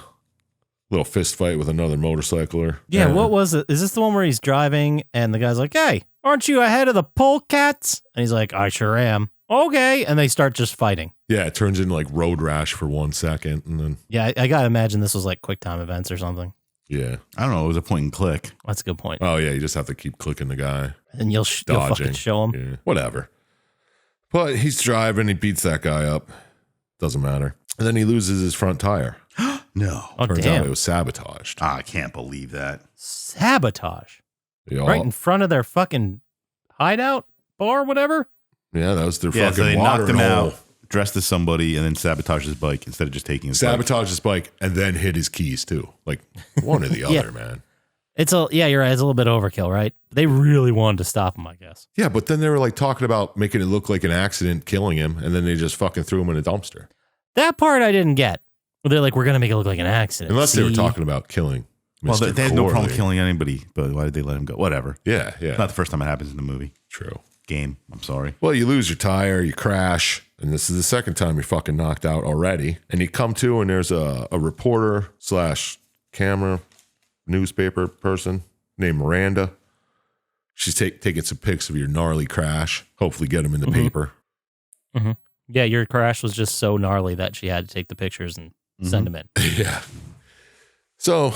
little fist fight with another motorcycler. Yeah, what was it? Is this the one where he's driving and the guy's like, hey, aren't you ahead of the polecats? And he's like, I sure am. Okay. And they start just fighting. Yeah, it turns into like road rash for 1 second. And then, Yeah, I got to imagine this was like QuickTime events or something. yeah. I don't know. It was a point and click. That's a good point. Oh, yeah, you just have to keep clicking the guy. And you'll fucking show him. Yeah, whatever. But he's driving. He beats that guy up. Doesn't matter. And then he loses his front tire. No. Oh, Turns damn. out it was sabotaged. I can't believe that. Sabotage. They all- Right in front of their fucking hideout bar, whatever. Yeah, that was their Yeah, fucking so they knocked watering him hole. out. dressed as somebody and then sabotaged his bike instead of just taking his bike. Sabotage his bike and then hit his keys too. Like one or the Yeah. other, man. You're right. It's a little bit overkill, right? They really wanted to stop him, I guess. Yeah, but then they were like talking about making it look like an accident, killing him, and then they just fucking threw him in a dumpster. That part I didn't get. They're like, we're going to make it look like an accident. Unless they were See? talking about killing. Well, Mr. they had no problem Corley. killing anybody, but why did they let him go? Whatever. Yeah, yeah. Not the first time it happens in the movie. True. Game. I'm sorry. Well, you lose your tire, you crash, and this is the second time you're fucking knocked out already. And you come to, and there's a reporter / camera newspaper person named Miranda. She's taking some pics of your gnarly crash. Hopefully get them in the paper. Mm-hmm. Yeah, your crash was just so gnarly that she had to take the pictures and send them in. Yeah. So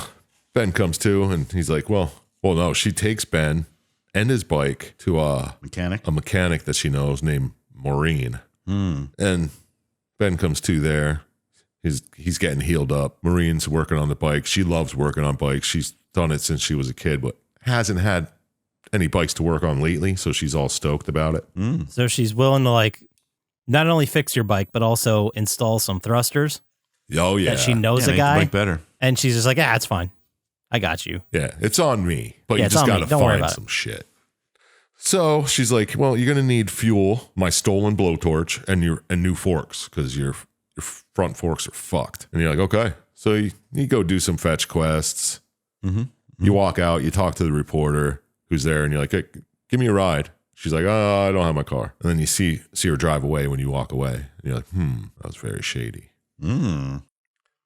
Ben comes to, and he's like, well, no, she takes Ben and his bike to a mechanic that she knows named Maureen. And Ben comes to there. He's getting healed up. Maureen's working on the bike. She loves working on bikes. She's done it since she was a kid, but hasn't had any bikes to work on lately, so she's all stoked about it. So she's willing to like not only fix your bike, but also install some thrusters. Oh, yeah. That she knows a make the guy. bike better. And she's just like, it's fine. I got you. Yeah, it's on me, but Yeah, you it's just on got me. to Don't worry find about it. some shit. So she's like, well, you're going to need fuel, my stolen blowtorch, and new forks because your front forks are fucked. And you're like, okay. So you go do some fetch quests. You walk out, you talk to the reporter who's there, and you're like, hey, give me a ride. She's like, oh, I don't have my car. And then you see her drive away when you walk away. And you're like, that was very shady.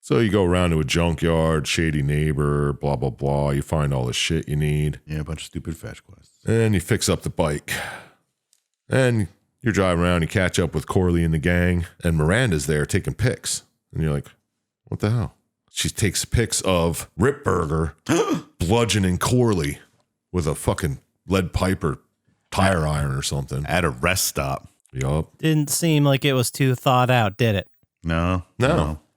So you go around to a junkyard, shady neighbor, blah, blah, blah. You find all the shit you need. Yeah, a bunch of stupid fetch quests. And you fix up the bike. And you're driving around, you catch up with Corley and the gang, and Miranda's there taking pics. And you're like, what the hell? She takes pics of Rip Burger bludgeoning Corley with a fucking lead pipe or tire iron or something. At a rest stop. Yup. Didn't seem like it was too thought out, did it? No.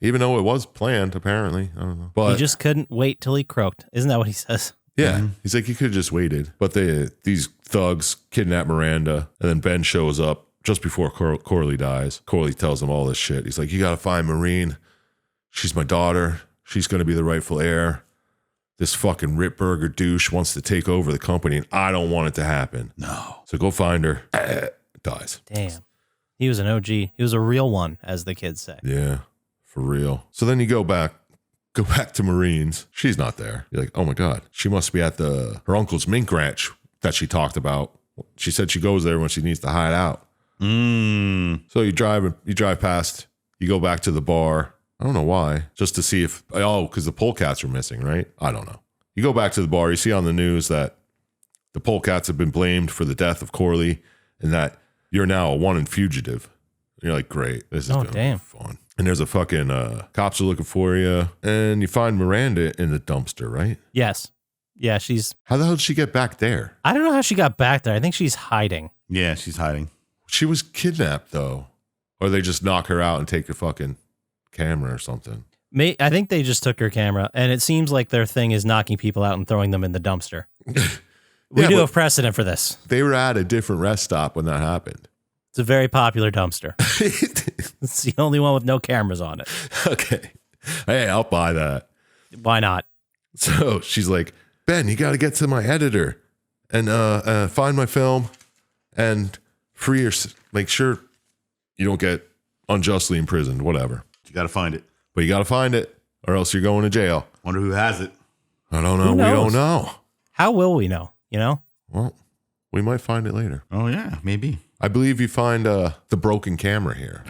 Even though it was planned, apparently. I don't know. But He just couldn't wait till he croaked. Isn't that what he says? yeah, he's like, you could have just waited. But these thugs kidnap Miranda, and then Ben shows up just before Corley dies. Corley tells him all this shit. He's like, you got to find Maureen. She's my daughter. She's going to be the rightful heir. This fucking Rip Burger douche wants to take over the company, and I don't want it to happen. No. So go find her. Dies. Damn. He was an OG. He was a real one, as the kids say. Yeah, for real. So then you go back to Marine's. She's not there. You're like, oh my God. She must be at her uncle's mink ranch that she talked about. She said she goes there when she needs to hide out. So you drive past, you go back to the bar. I don't know why, just to see because the polecats are missing, right? I don't know. You go back to the bar, you see on the news that the polecats have been blamed for the death of Corley and that you're now a wanted fugitive. And you're like, great, this is going to be fun. And there's a fucking, cops are looking for you, and you find Miranda in the dumpster, right? Yes. Yeah, How the hell did she get back there? I don't know how she got back there. I think she's hiding. Yeah, she's hiding. She was kidnapped, though. Or they just knock her out and take her fucking camera or something. I think they just took her camera, and it seems like their thing is knocking people out and throwing them in the dumpster. We Yeah, do but have precedent for this. they were at a different rest stop when that happened. It's a very popular dumpster. It's the only one with no cameras on it. Okay. Hey, I'll buy that. Why not? So she's like, Ben, you got to get to my editor and find my film and make sure you don't get unjustly imprisoned, whatever. You got to find it. But you got to find it or else you're going to jail. Wonder who has it. I don't know. Who We knows? don't know. How will we know? You know? Well, we might find it later. Oh, yeah, maybe. I believe you find the broken camera here.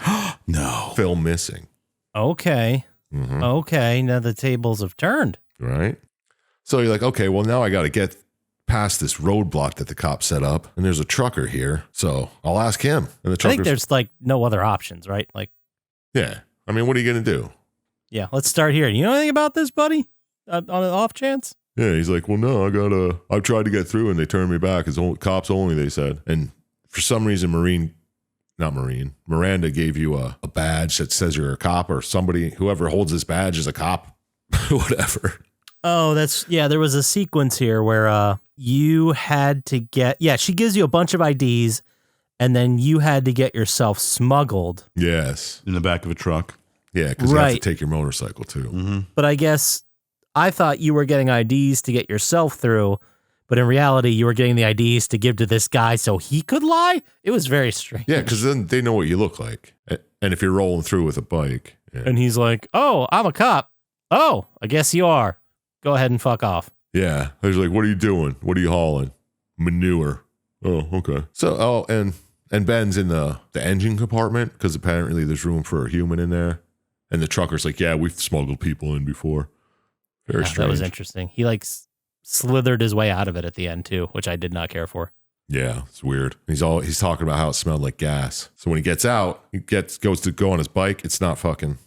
No. Film missing. Okay. Mm-hmm. Okay. Now the tables have turned. Right? So you're like, okay, well, now I got to get past this roadblock that the cops set up. And there's a trucker here. So I'll ask him. And the I trucker, think there's like no other options, right? Like, yeah. I mean, what are you going to do? yeah, let's start here. You know anything about this, buddy? On an off chance? Yeah. He's like, well, no, I've tried to get through and they turned me back. It's only cops only, they said. And for some reason, Miranda gave you a badge that says you're a cop or somebody, whoever holds this badge is a cop, whatever. Oh, there was a sequence here where you had to she gives you a bunch of IDs and then you had to get yourself smuggled. Yes. In the back of a truck. Yeah, because you have to Right. take your motorcycle too. Mm-hmm. But I guess I thought you were getting IDs to get yourself through, but in reality, you were getting the IDs to give to this guy so he could lie? It was very strange. Yeah, because then they know what you look like. And if you're rolling through with a bike. Yeah. And he's like, oh, I'm a cop. Oh, I guess you are. Go ahead and fuck off. Yeah. He's like, what are you doing? What are you hauling? Manure. Oh, okay. So, and Ben's in the engine compartment because apparently there's room for a human in there. And the trucker's like, yeah, we've smuggled people in before. Very Yeah, strange. that was interesting. He like slithered his way out of it at the end too, which I did not care for. Yeah, it's weird. He's talking about how it smelled like gas. So when he gets out, goes to go on his bike. It's not fucking,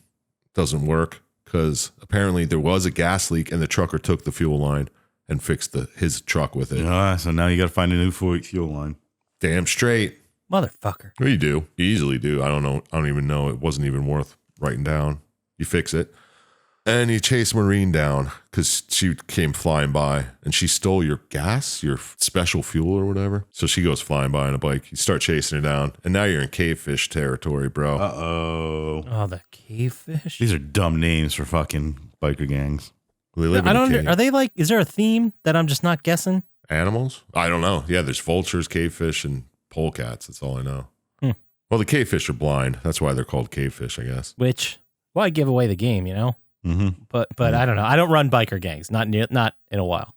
doesn't work because apparently there was a gas leak and the trucker took the fuel line and fixed his truck with it. So now you got to find a new fuel line. Damn straight. Motherfucker. Well, you do. You easily do. I don't know. I don't even know. It wasn't even worth writing down. You fix it. And you chase Maureen down because she came flying by and she stole your gas, your special fuel or whatever. So she goes flying by on a bike. You start chasing her down. And now you're in cavefish territory, bro. Uh-oh. Oh, the cavefish. These are dumb names for fucking biker gangs. They live I in a don't. cave. Are they like? Is there a theme that I'm just not guessing? Animals? I don't know. Yeah, there's vultures, cavefish, and polecats. That's all I know. Well, the cavefish are blind. That's why they're called cavefish, I guess. Which, why give away the game? You know. Mm-hmm. But I don't know. I don't run biker gangs. Not in a while.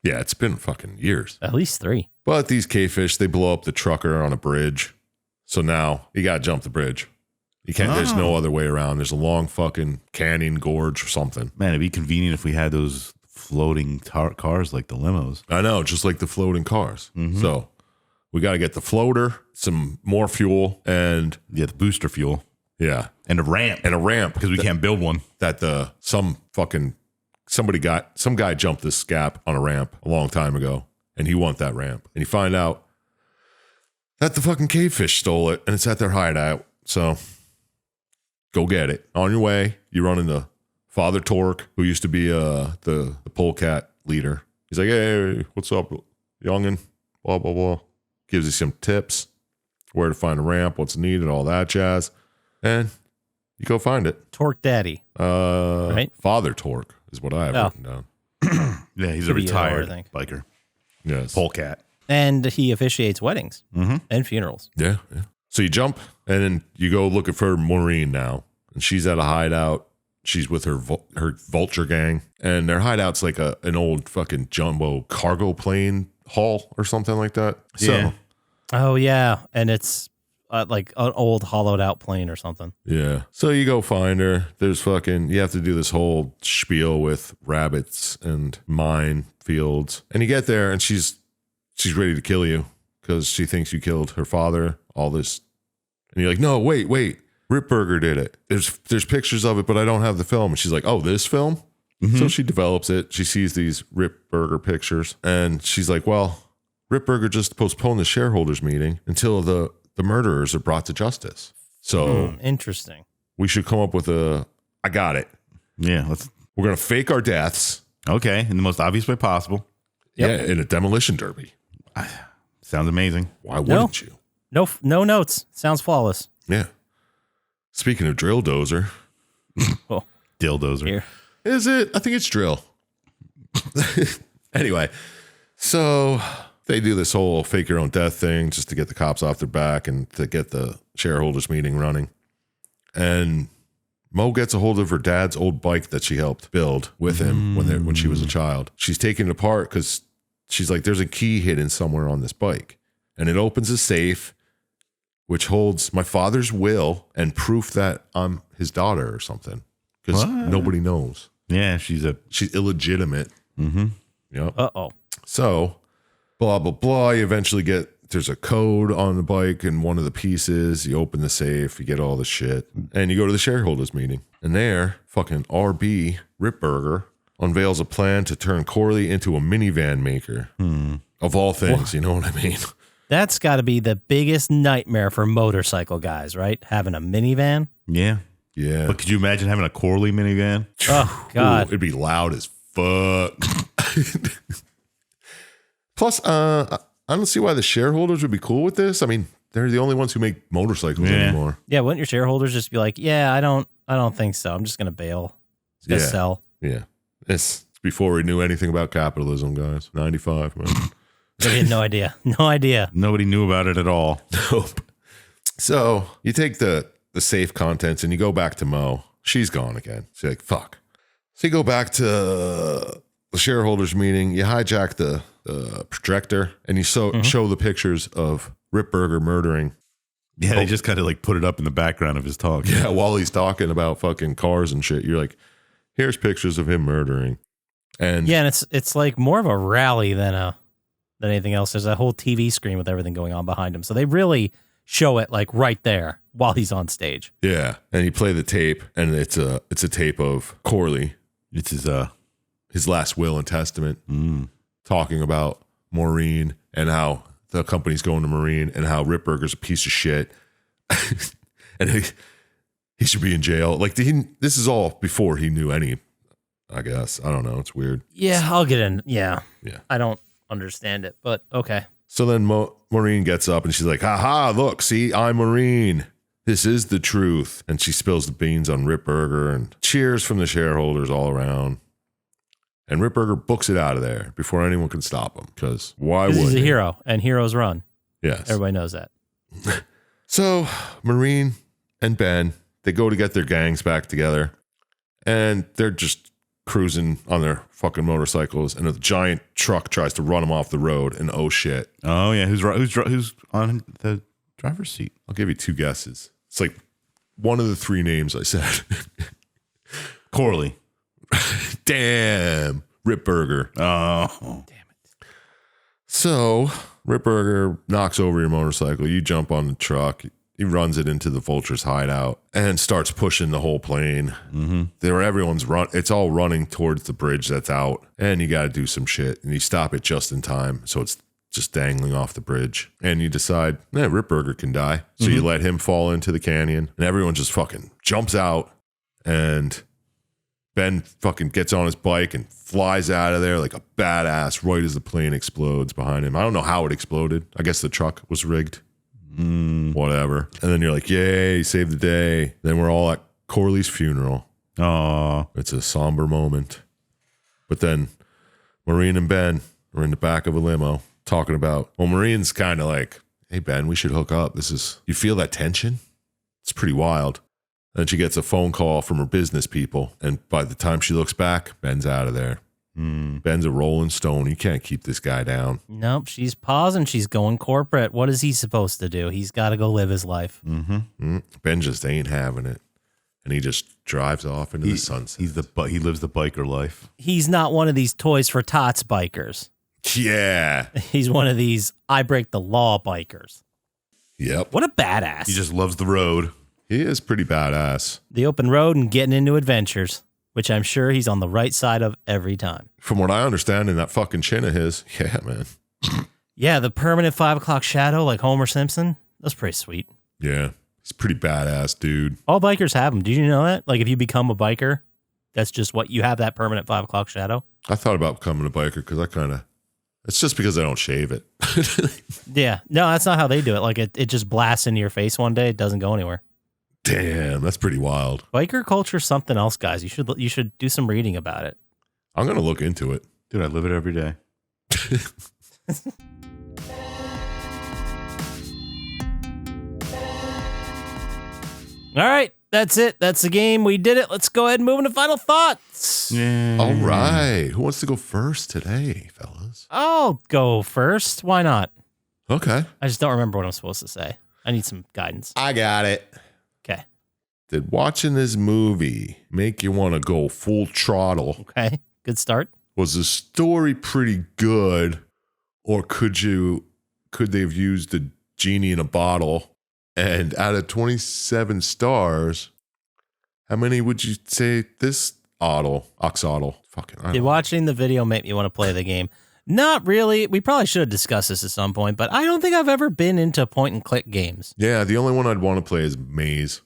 Yeah, it's been fucking years. At least 3. But these cavefish, they blow up the trucker on a bridge. So now you got to jump the bridge. You can't, there's no other way around. There's a long fucking canyon gorge or something. Man, it'd be convenient if we had those floating cars like the limos. I know, just like the floating cars. So we got to get the floater, some more fuel, and Yeah, the booster fuel. yeah, And a ramp. and a ramp Because we can't build one. that some guy jumped this gap on a ramp a long time ago, and he want that ramp. And you find out that the fucking cavefish stole it, and it's at their hideout. So go get it. On your way, you run into Father Torque, who used to be the polecat leader. He's like, hey, what's up, youngin? Blah, blah, blah. Gives you some tips, where to find a ramp, what's needed, all that jazz. And you go find it. Torque Daddy. Right? Father Torque is what I have written down. Yeah, he's Could a be either or, I retired think. biker. Yes. Polecat. And he officiates weddings Mm-hmm. and funerals. Yeah, yeah. So you jump, and then you go looking for Maureen now. And she's at a hideout. She's with her vulture gang. And their hideout's like an old fucking jumbo cargo plane hull or something like that. Yeah. So, Oh, yeah. And it's like an old hollowed out plane or something. yeah. So you go find her. There's you have to do this whole spiel with rabbits and mine fields. And you get there, and she's ready to kill you because she thinks you killed her father, all this. And you're like, no, wait. Ripburger did it. There's pictures of it, but I don't have the film. And she's like, oh, this film? So she develops it. She sees these Ripburger pictures, and she's like, well, Ripburger just postponed the shareholders meeting until the murderers are brought to justice. So Interesting. we should come up with I got it. Yeah, We're going to fake our deaths. okay, in the most obvious way possible. Yeah, in a demolition derby. Sounds amazing. Why wouldn't you? No notes. Sounds flawless. Yeah. Speaking of drill dozer, Oh, Dildozer. here. is it? I think it's drill. Anyway, so they do this whole fake your own death thing just to get the cops off their back and to get the shareholders meeting running. And Mo gets a hold of her dad's old bike that she helped build with him when she was a child. She's taking it apart because she's like, there's a key hidden somewhere on this bike. And it opens a safe, which holds my father's will and proof that I'm his daughter or something. Because nobody knows. Yeah, she's Illegitimate. Mm-hmm. Yep. Uh-oh. So, blah, blah, blah. You eventually there's a code on the bike and one of the pieces. You open the safe, you get all the shit. And you go to the shareholders meeting. And there, fucking RB, Ripburger, unveils a plan to turn Corley into a minivan maker. Of all things, you know what I mean? That's got to be the biggest nightmare for motorcycle guys, right? Having a minivan. Yeah. Yeah. But could you imagine having a Corley minivan? Oh, Ooh, God. it'd be loud as fuck. Plus, I don't see why the shareholders would be cool with this. I mean, they're the only ones who make motorcycles Yeah. anymore. Yeah, wouldn't your shareholders just be like, yeah, I don't think so. I'm just gonna bail. Just gonna Yeah. sell. Yeah. It's before we knew anything about capitalism, guys. 95, man. They had no idea. No idea. Nobody knew about it at all. Nope. So you take the safe contents and you go back to Mo. She's gone again. She's like, fuck. So you go back to the shareholders meeting. You hijack the projector and you show the pictures of Rip Burger murdering. Yeah, they just kind of like put it up in the background of his talk. Yeah, while he's talking about fucking cars and shit. You're like, here's pictures of him murdering. And Yeah, and it's like more of a rally than anything else. There's a whole TV screen with everything going on behind him. So they really show it like right there while he's on stage. yeah, and you play the tape, and it's a tape of Corley. It's His last will and testament, talking about Maureen and how the company's going to Maureen and how Rip Burger's a piece of shit, and he should be in jail. Like this is all before he knew any. I guess I don't know. It's weird. Yeah, I'll get in. Yeah. Yeah. I don't understand it, but okay. So then Maureen gets up and she's like, "Ha, look, see, I'm Maureen. This is the truth." And she spills the beans on Rip Burger and cheers from the shareholders all around. And Rip Burger books it out of there before anyone can stop him. Because why would He's a he? hero, and heroes run. Yes. Everybody knows that. So Maureen and Ben, they go to get their gangs back together. And they're just cruising on their fucking motorcycles. And a giant truck tries to run them off the road. And oh shit. oh yeah, who's on the driver's seat? I'll give you two guesses. It's like one of the three names I said. Corley. Damn. Rip Burger. Oh, So Rip Burger knocks over your motorcycle. You jump on the truck. He runs it into the Vulture's hideout and starts pushing the whole plane. It's all running towards the bridge that's out. And you got to do some shit. And you stop it just in time. So it's just dangling off the bridge. And you decide, Rip Burger can die. So you let him fall into the canyon. And everyone just fucking jumps out. And Ben fucking gets on his bike and flies out of there like a badass right as the plane explodes behind him. I don't know how it exploded. I guess the truck was rigged. Whatever. And then you're like, yay, saved the day. Then we're all at Corley's funeral. oh, It's a somber moment. But then Maureen and Ben are in the back of a limo talking about, well, Maureen's kind of like, hey, Ben, we should hook up. You feel that tension? It's pretty wild. And she gets a phone call from her business people. And by the time she looks back, Ben's out of there. Ben's a rolling stone. You can't keep this guy down. Nope, she's pausing. She's going corporate. What is he supposed to do? He's got to go live his life. Ben just ain't having it. And he just drives off into the sunset. he lives the biker life. He's not one of these toys for tots bikers. Yeah. He's one of these I break the law bikers. Yep. What a badass. He just loves the road. He is pretty badass. The open road and getting into adventures, which I'm sure he's on the right side of every time. From what I understand in that fucking chin of his, yeah, man. Yeah, the permanent 5 o'clock shadow like Homer Simpson. That's pretty sweet. Yeah. He's pretty badass, dude. All bikers have them. Did you know that? Like if you become a biker, that's just what you have, that permanent 5 o'clock shadow. I thought about becoming a biker because it's just because I don't shave it. Yeah. No, that's not how they do it. Like it just blasts into your face one day. It doesn't go anywhere. Damn, that's pretty wild. Biker culture is something else, guys. You should do some reading about it. I'm going to look into it. Dude, I live it every day. All right. That's it. That's the game. We did it. Let's go ahead and move into final thoughts. Yeah. All right. Who wants to go first today, fellas? I'll go first. Why not? Okay. I just don't remember what I'm supposed to say. I need some guidance. I got it. Okay. Did watching this movie make you want to go full throttle? Okay. Good start. Was the story pretty good, or could they have used a genie in a bottle? And out of 27 stars, how many would you say this oxodal? Fucking. Did watching the video make me want to play the game? Not really. We probably should have discussed this at some point, but I don't think I've ever been into point and click games. Yeah, the only one I'd want to play is Maze.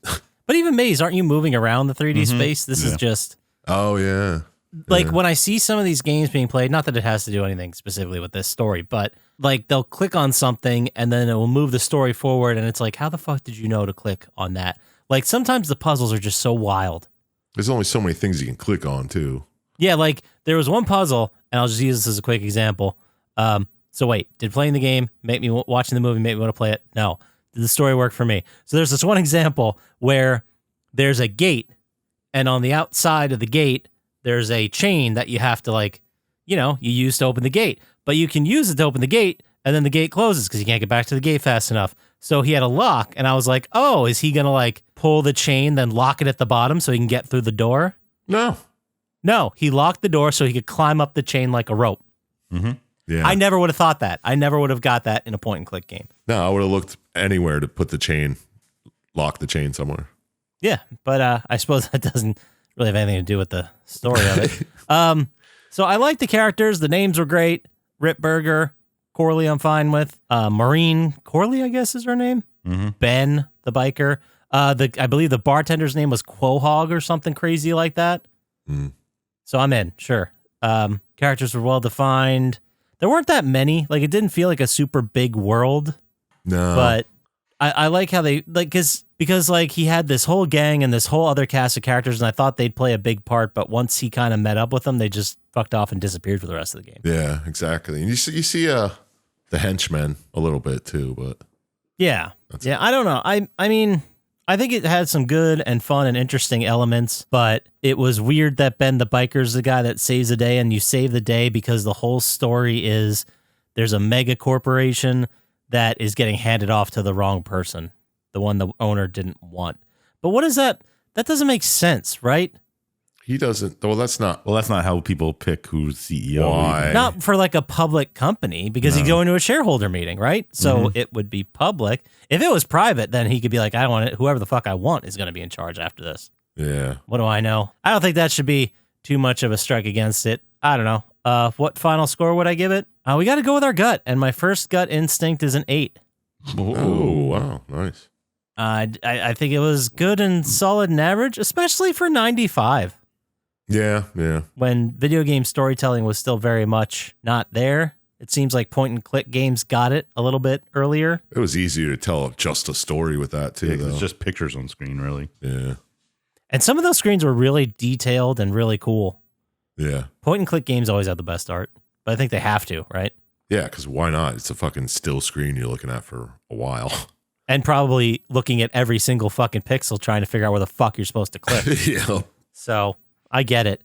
But even Maze, aren't you moving around the 3D space? This is just. Oh yeah. like when I see some of these games being played, not that it has to do anything specifically with this story, but like they'll click on something and then it will move the story forward, and it's like, how the fuck did you know to click on that? Like sometimes the puzzles are just so wild. There's only so many things you can click on too. Yeah, like there was one puzzle, and I'll just use this as a quick example. So wait, did playing the game make me watching the movie make me want to play it? No. Did the story work for me? So there's this one example where there's a gate, and on the outside of the gate, there's a chain that you have to you use to open the gate. But you can use it to open the gate, and then the gate closes because you can't get back to the gate fast enough. So he had a lock, and I was like, oh, is he going to pull the chain, then lock it at the bottom so he can get through the door? No, he locked the door so he could climb up the chain like a rope. Mm-hmm. Yeah. I never would have thought that. I never would have got that in a point-and-click game. No, I would have looked anywhere to put the chain, lock the chain somewhere. Yeah, but I suppose that doesn't really have anything to do with the story of it. So I like the characters. The names were great. Ripburger, Corley I'm fine with. Maureen Corley, I guess is her name. Mm-hmm. Ben, the biker. I believe the bartender's name was Quahog or something crazy like that. Mm. So I'm in, sure. Characters were well defined. There weren't that many. Like it didn't feel like a super big world. No. But I like how they because he had this whole gang and this whole other cast of characters, and I thought they'd play a big part, but once he kind of met up with them, they just fucked off and disappeared for the rest of the game. Yeah, exactly. And you see the henchmen a little bit too, but yeah. I don't know. I mean, I think it had some good and fun and interesting elements, but it was weird that Ben the biker's the guy that saves the day, and you save the day because the whole story is there's a mega corporation that is getting handed off to the wrong person, the one the owner didn't want. But what is that? That doesn't make sense, right? he doesn't. Well, that's not. Well, that's not how people pick who's CEO. Why? Not for like a public company, because he'd go into a shareholder meeting, right? So it would be public. If it was private, then he could be like, I don't want it. Whoever the fuck I want is going to be in charge after this. Yeah. What do I know? I don't think that should be too much of a strike against it. I don't know. What final score would I give it? We got to go with our gut, and my first gut instinct is an 8. Oh, wow. Nice. I think it was good and solid and average, especially for 95. Yeah, yeah. When video game storytelling was still very much not there. It seems like point and click games got it a little bit earlier. It was easier to tell just a story with that too. Yeah, 'cause though. it's just pictures on screen, really. Yeah, And some of those screens were really detailed and really cool. yeah, Point and click games always have the best art, but I think they have to, right? yeah. Because why not? It's a fucking still screen you're looking at for a while. And probably looking at every single fucking pixel trying to figure out where the fuck you're supposed to click. Yeah. So I get it.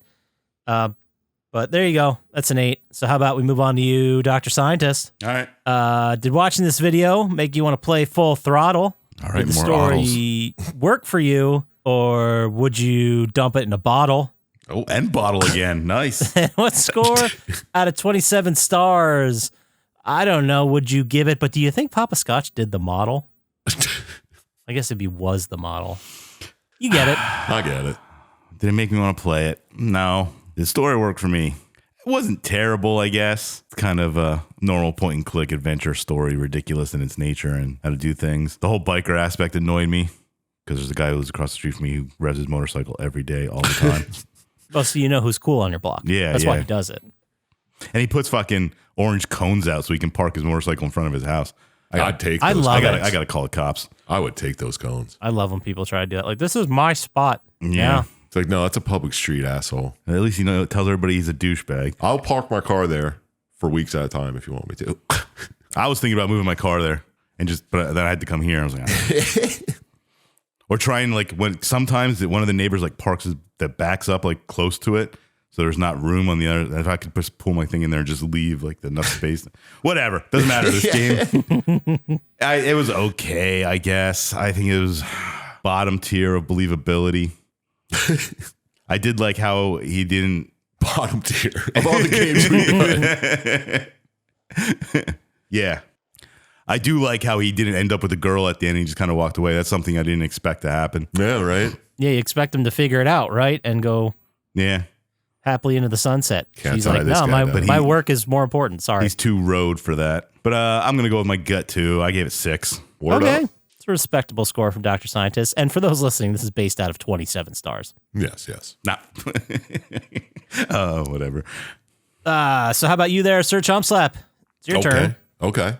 But there you go. That's an 8. So how about we move on to you, Dr. Syintist? All right. Did watching this video make you want to play Full Throttle? All right, Did the more story work for you, or would you dump it in a bottle? Oh, and bottle again. Nice. What score out of 27 stars? I don't know. Would you give it? But do you think Poppascotch did the model? I guess it'd be was the model. You get it. I get it. Did it make me want to play it? No. The story worked for me. It wasn't terrible, I guess. It's kind of a normal point and click adventure story, ridiculous in its nature and how to do things. The whole biker aspect annoyed me because there's a guy who lives across the street from me who revs his motorcycle every day, all the time. Well, so you know who's cool on your block. Yeah, That's why yeah. he does it. And he puts fucking orange cones out so he can park his motorcycle in front of his house. I'd take. I Those love cones. it. I gotta call the cops. I would take those cones. I love when people try to do that. Like, this is my spot. Yeah. It's like, no, that's a public street, asshole. At least it tells everybody he's a douchebag. I'll park my car there for weeks at a time if you want me to. I was thinking about moving my car there but then I had to come here. I was like, ah. Or trying when sometimes one of the neighbors parks that backs up close to it. So there's not room on the other. If I could just pull my thing in there and just leave enough space. Whatever. Doesn't matter. This game. It was okay, I guess. I think it was bottom tier of believability. I did like how he didn't. Bottom tier of all the games we played. Yeah. I do like how he didn't end up with a girl at the end. He just kind of walked away. That's something I didn't expect to happen. Yeah, right. Yeah, you expect him to figure it out, right? And go Yeah. happily into the sunset. Can't She's tie like, this no, guy down. my work is more important. Sorry. He's too road for that. But I'm going to go with my gut, too. I gave it 6. Word Okay. up. It's It's a respectable score from Dr. Syintist. And for those listening, this is based out of 27 stars. Yes. Nah. Oh, whatever. So how about you there, Sir Chump Slap? It's your turn. Okay.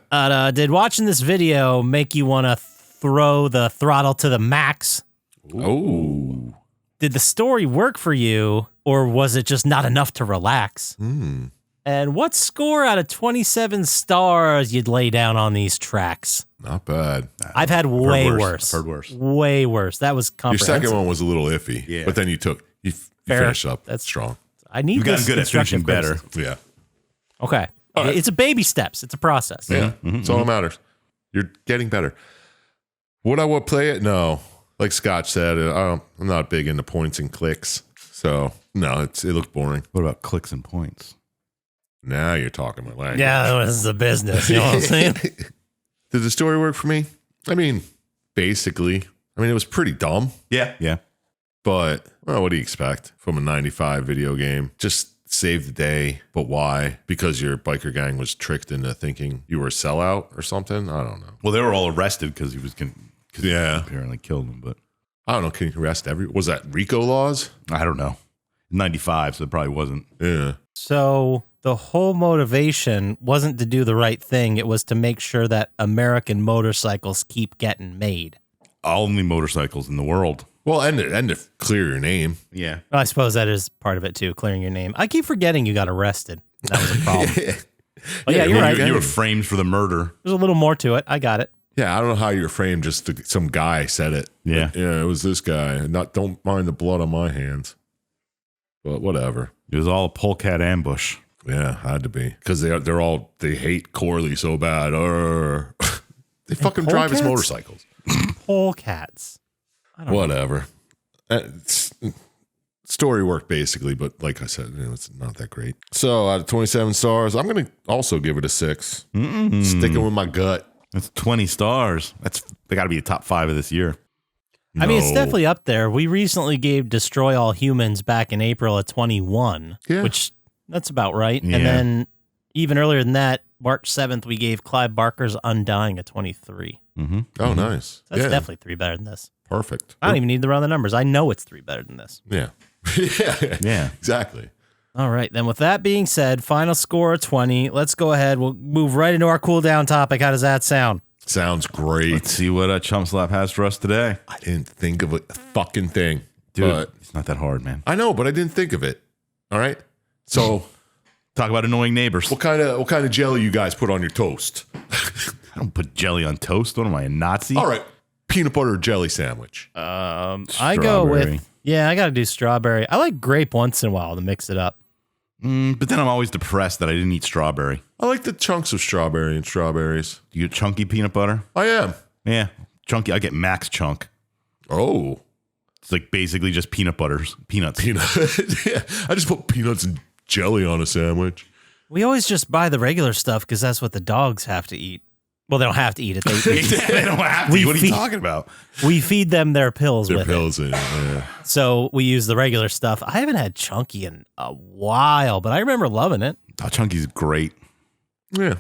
Did watching this video make you want to throw the throttle to the max? Oh. Did the story work for you, or was it just not enough to relax? And what score out of 27 stars you'd lay down on these tracks? Not bad. I've had way worse. I've heard worse. Way worse. That was Your comprehensive. second one was a little iffy. Yeah. But then you Fair. finished up. That's strong. I need You've gotten this good at finishing constructive better. criticism. Yeah. Okay. right. It's a baby steps. It's a process. Yeah. That's all that matters. You're getting better. Would I want to play it? No. Like Scotch said, I'm not big into points and clicks. So, no, it looks boring. What about clicks and points? Now you're talking my language. Yeah, this is a business. You know what I'm saying? Did the story work for me? I mean, basically. I mean, it was pretty dumb. Yeah. But, well, what do you expect from a 95 video game? Just save the day. But why? Because your biker gang was tricked into thinking you were a sellout or something? I don't know. Well, they were all arrested because he was Yeah. apparently killed them, but I don't know. Can you arrest was that RICO laws? I don't know. 95, so it probably wasn't. Yeah. So the whole motivation wasn't to do the right thing. It was to make sure that American motorcycles keep getting made. Only motorcycles in the world. Well, and to clear your name. Yeah. I suppose that is part of it too, clearing your name. I keep forgetting you got arrested. That was a problem. But yeah, you're right. You were framed for the murder. There's a little more to it. I got it. Yeah, I don't know how you're framed. Just some guy said it. Yeah. But, yeah, it was this guy. Don't mind the blood on my hands. But whatever. It was all a polecat ambush. Yeah, had to be because they hate Corley so bad. They fucking drive his polecats? motorcycles. Polecats. Whatever. Story worked basically, but like I said, it's not that great. So out of 27 stars, I'm gonna also give it a 6. Sticking with my gut. That's 20 stars. They got to be a top 5 of this year. I mean, it's No. definitely up there. We recently gave Destroy All Humans back in April of 21, Yeah. which that's about right. Yeah. And then even earlier than that, March 7th, we gave Clive Barker's Undying a 23. Oh, nice. That's yeah, definitely 3 better than this. perfect. I don't even need to run the numbers. I know it's 3 better than this. Yeah. yeah. Yeah. Exactly. All right. Then with that being said, final score of 20. Let's go ahead. We'll move right into our cool down topic. How does that sound? Sounds great. Let's see what Chump Slap has for us today. I didn't think of a fucking thing, Dude, but it's not that hard, man. I know, but I didn't think of it. All right. So, Talk about annoying neighbors. what kind of jelly you guys put on your toast? I don't put jelly on toast. What am I, a Nazi? All right, peanut butter jelly sandwich. I go Strawberry. with, I got to do strawberry. I like grape once in a while to mix it up. But then I'm always depressed that I didn't eat strawberry. I like the chunks of strawberry and strawberries. You get chunky peanut butter? I am. Yeah. Chunky. I get max chunk. Oh, It's like basically just peanuts. peanut. Yeah, I just put peanuts and jelly on a sandwich. We always just buy the regular stuff because that's what the dogs have to eat. Well, they don't have to eat it. They They don't have to. We What are you feed- talking about? we feed them their pills Their with pills in it. Yeah. it. So we use the regular stuff. I haven't had Chunky in a while, but I remember loving it. Oh, Chunky's great. Yeah.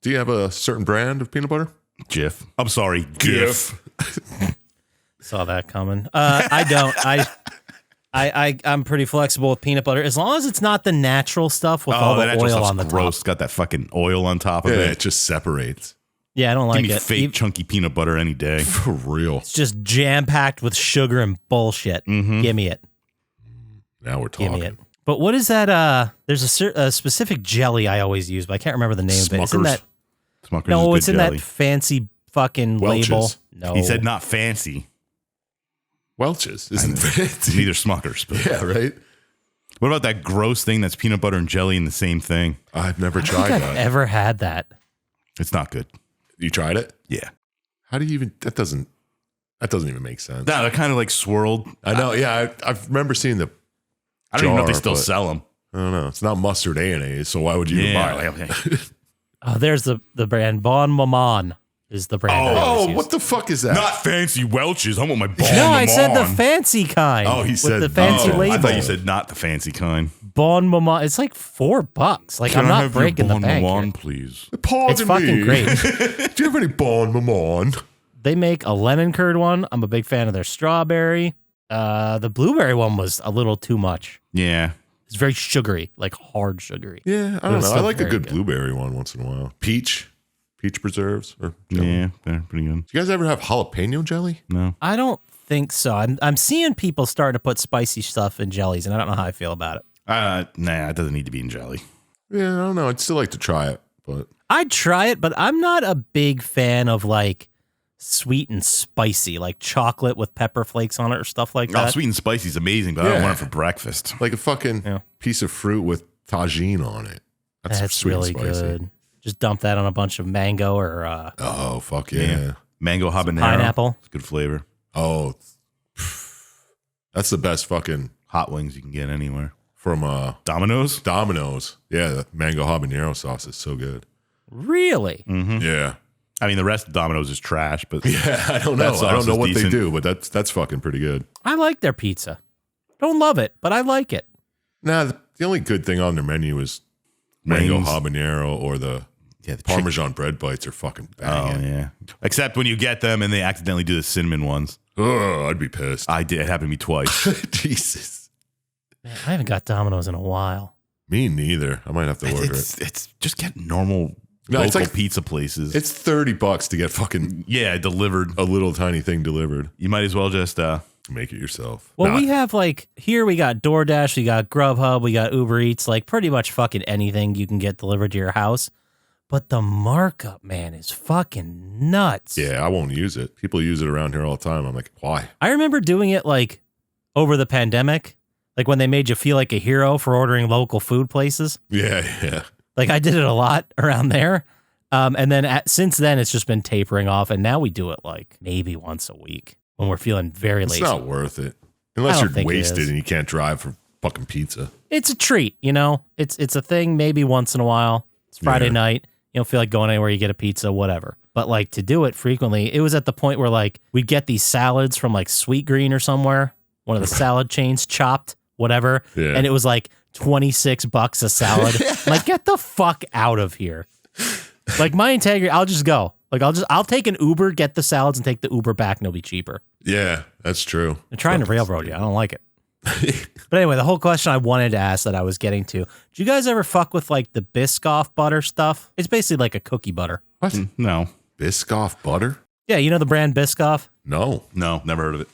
Do you have a certain brand of peanut butter? Jif. I'm sorry. Gif. Saw that coming. I don't. I'm pretty flexible with peanut butter as long as it's not the natural stuff with all the that oil just on the gross. top. Got that fucking oil on top of Yeah, it. it just separates. Yeah, I don't Give like me it. fake chunky peanut butter any day. For real. It's just jam packed with sugar and bullshit. Give me it. Now we're Give talking. me it. But what is that? There's a specific jelly I always use, but I can't remember the name of it. It's in Smuckers. that. Smuckers No, is it's good in jelly. that fancy fucking Welch's. label. No, He said not fancy. Welch's isn't fancy. Neither Smuckers. But Yeah, right? what about that gross thing that's peanut butter and jelly in the same thing? I've never I don't tried think I've that. ever had that. It's not good. You tried it? Yeah. How do you even that doesn't even make sense. No, they're kind of like swirled. I know, yeah. I remember seeing the I don't even know if they jar, still but- sell them. I don't know. It's not mustard mayonnaise, so why would you even buy it? Oh, there's the brand Bon Maman is the brand. I always Oh, use. what the fuck is that? Not fancy Welch's. I want my Bon No, I said the Maman. fancy kind. Oh, he with said- the fancy oh, label. I thought you said not the fancy kind. Bon Maman. It's like $4. Like I'm not breaking the bank. Here. please? Pardon It's fucking me. great. Do you have any Bon Maman? They make a lemon curd one. I'm a big fan of their strawberry. The blueberry one was a little too much. Yeah. It's very sugary, like hard sugary. Yeah, I It don't was know. I still like a very good good. blueberry one once in a while. Peach preserves or jelly. Yeah, they're pretty good. Do you guys ever have jalapeno jelly? No. I don't think so. I'm seeing people starting to put spicy stuff in jellies, and I don't know how I feel about it. Nah, it doesn't need to be in jelly. Yeah, I don't know. I'd still like to try it, but I'd try it, but I'm not a big fan of like sweet and spicy, like chocolate with pepper flakes on it or stuff like Oh, that. sweet and spicy is amazing, but I don't Yeah. want it for breakfast. like a fucking piece of fruit with tagine on it. That's sweet really and spicy. good. Just dump that on a bunch of mango or Oh, fuck yeah. Mango habanero. pineapple. It's good flavor. Oh, that's the best fucking Hot wings you can get anywhere. from Domino's? Domino's. Yeah, the mango habanero sauce is so good. Really? Yeah. I mean, the rest of Domino's is trash, but Yeah, I don't know. That I don't sauce know is what decent. they do, but that's fucking pretty good. I like their pizza. Don't love it, but I like it. Nah, the only good thing on their menu is mango Wings. habanero or the yeah, the Parmesan bread bites are fucking Oh, banging. yeah. Except when you get them and they accidentally do the cinnamon ones. Oh, I'd be pissed. I did. It happened to me twice. Jesus. Man, I haven't got Domino's in a while. Me neither. I might have to order it. It's just get normal No, it's local like- pizza places. It's $30 to get fucking yeah, delivered. a little tiny thing delivered. You might as well just Make it yourself. Well, Nah, we have like here we got DoorDash, we got Grubhub, we got Uber Eats, like pretty much fucking anything you can get delivered to your house. But the markup, man, is fucking nuts. yeah, I won't use it. People use it around here all the time. I'm like, why? I remember doing it like over the pandemic, like when they made you feel like a hero for ordering local food places. Yeah. Like I did it a lot around there. And then since then, it's just been tapering off. And now we do it like maybe once a week when we're feeling very It's lazy. not worth it. I Unless don't you're think it wasted is. and you can't drive for fucking pizza. It's a treat, you know? It's a thing maybe once in a while. It's Friday Yeah. night. You don't feel like going anywhere, you get a pizza, whatever. But like to do it frequently, it was at the point where like we'd get these salads from like Sweet Green or somewhere, one of the salad chains, Chopped, whatever. Yeah. And it was like $26 a salad. I'm like, get the fuck out of here. Like my integrity, I'll just go. Like I'll take an Uber, get the salads and take the Uber back and it'll be cheaper. Yeah, that's true. They're trying to railroad you. I don't like it. But anyway, the whole question I wanted to ask that I was getting to, do you guys ever fuck with like the Biscoff butter stuff? It's basically like a cookie butter. What? no, Biscoff butter? Yeah, you know the brand Biscoff? No. never heard of it.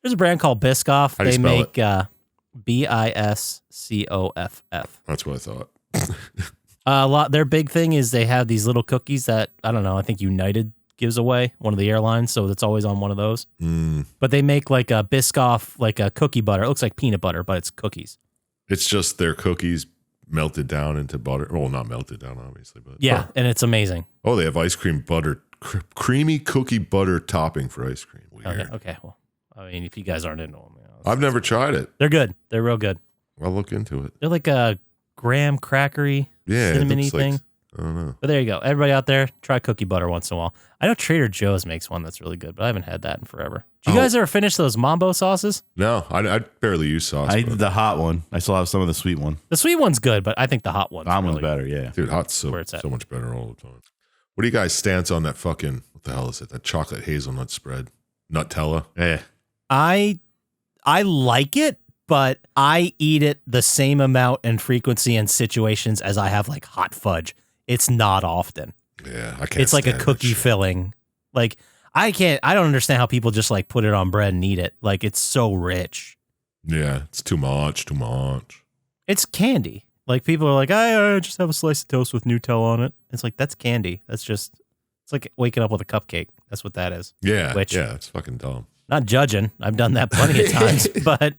There's a brand called Biscoff. How do you They spell make Biscoff. That's what I thought. Their big thing is they have these little cookies that, I don't know, I think United gives away, one of the airlines, so it's always on one of those. But they make like a Biscoff, like a cookie butter. It looks like peanut butter, but it's cookies. It's just their cookies melted down into butter. Well, not melted down, obviously, but Yeah, and it's amazing. Oh, they have ice cream butter, creamy cookie butter topping for ice cream. Weird. Okay. Well, I mean, if you guys aren't into them, I've never tried it. they're good. They're real good. I'll look into it. They're like a graham crackery, Yeah, it cinnamony looks like- thing. I don't know. But there you go. Everybody out there, try cookie butter once in a while. I know Trader Joe's makes one that's really good, but I haven't had that in forever. Did you Oh. guys ever finish those Mambo sauces? No, I barely use sauce. I but- did the hot one. I still have some of the sweet one. The sweet one's good, but I think the hot one's Hot one's really better, yeah. Dude, hot's so Where it's at. much better all the time. What do you guys stance on that fucking, what the hell is it? That chocolate hazelnut spread. Nutella. Yeah. I like it, but I eat it the same amount and frequency and situations as I have like hot fudge. It's not often. Yeah, I can't It's like a stand that cookie shit. filling. Like I don't understand how people just like put it on bread and eat it. Like it's so rich. Yeah, it's too much. It's candy. Like people are like, I just have a slice of toast with Nutella on it. It's like, that's candy. It's like waking up with a cupcake. That's what that is. Yeah, Which- yeah, it's fucking dumb. Not judging. I've done that plenty of times, but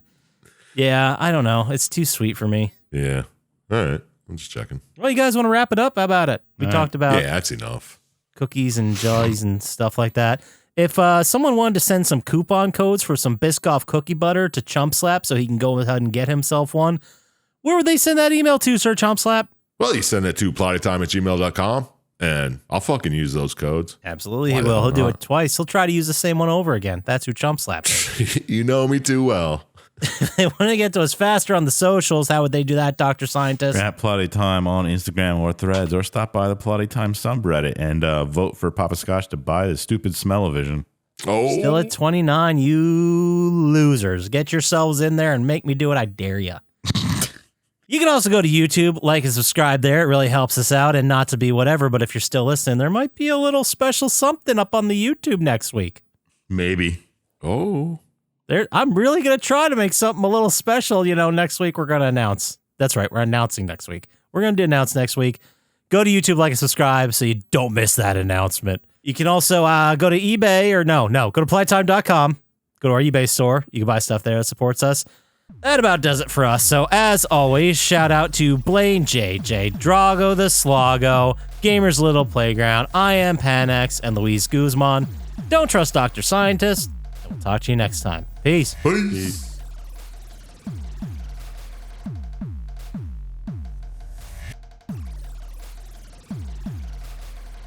yeah, I don't know. It's too sweet for me. Yeah. All right. I'm just checking. Well, you guys want to wrap it up? How about it? We talked about Yeah, that's enough. cookies and jellies and stuff like that. If someone wanted to send some coupon codes for some Biscoff cookie butter to Chump Slap so he can go ahead and get himself one, where would they send that email to, Sir Chump Slap? Well, you send it to plottytime@gmail.com and I'll fucking use those codes. Absolutely, Why he the will. hell He'll do not? it twice. He'll try to use the same one over again. That's who Chump Slap is. You know me too well. If they want to get to us faster on the socials, how would they do that, Dr. Scientist? At Plottytime on Instagram or Threads, or stop by the Plottytime subreddit and vote for Poppascotch to buy the stupid smell-o-vision. Oh, Still at 29, you losers. Get yourselves in there and make me do it. I dare ya. You can also go to YouTube, like and subscribe there. It really helps us out, and not to be whatever, but if you're still listening, there might be a little special something up on the YouTube next week. Maybe. oh. I'm really going to try to make something a little special. Next week we're going to announce. That's right. We're announcing next week. We're going to announce next week. Go to YouTube, like and subscribe so you don't miss that announcement. You can also go to eBay go to plottytime.com. Go to our eBay store. You can buy stuff there that supports us. That about does it for us. So as always, shout out to Blaine JJ, Drago the Slago, Gamer's Little Playground, I Am Panex, and Luis Guzman. Don't trust Dr. Scientist. We'll talk to you next time. Peace. Peace.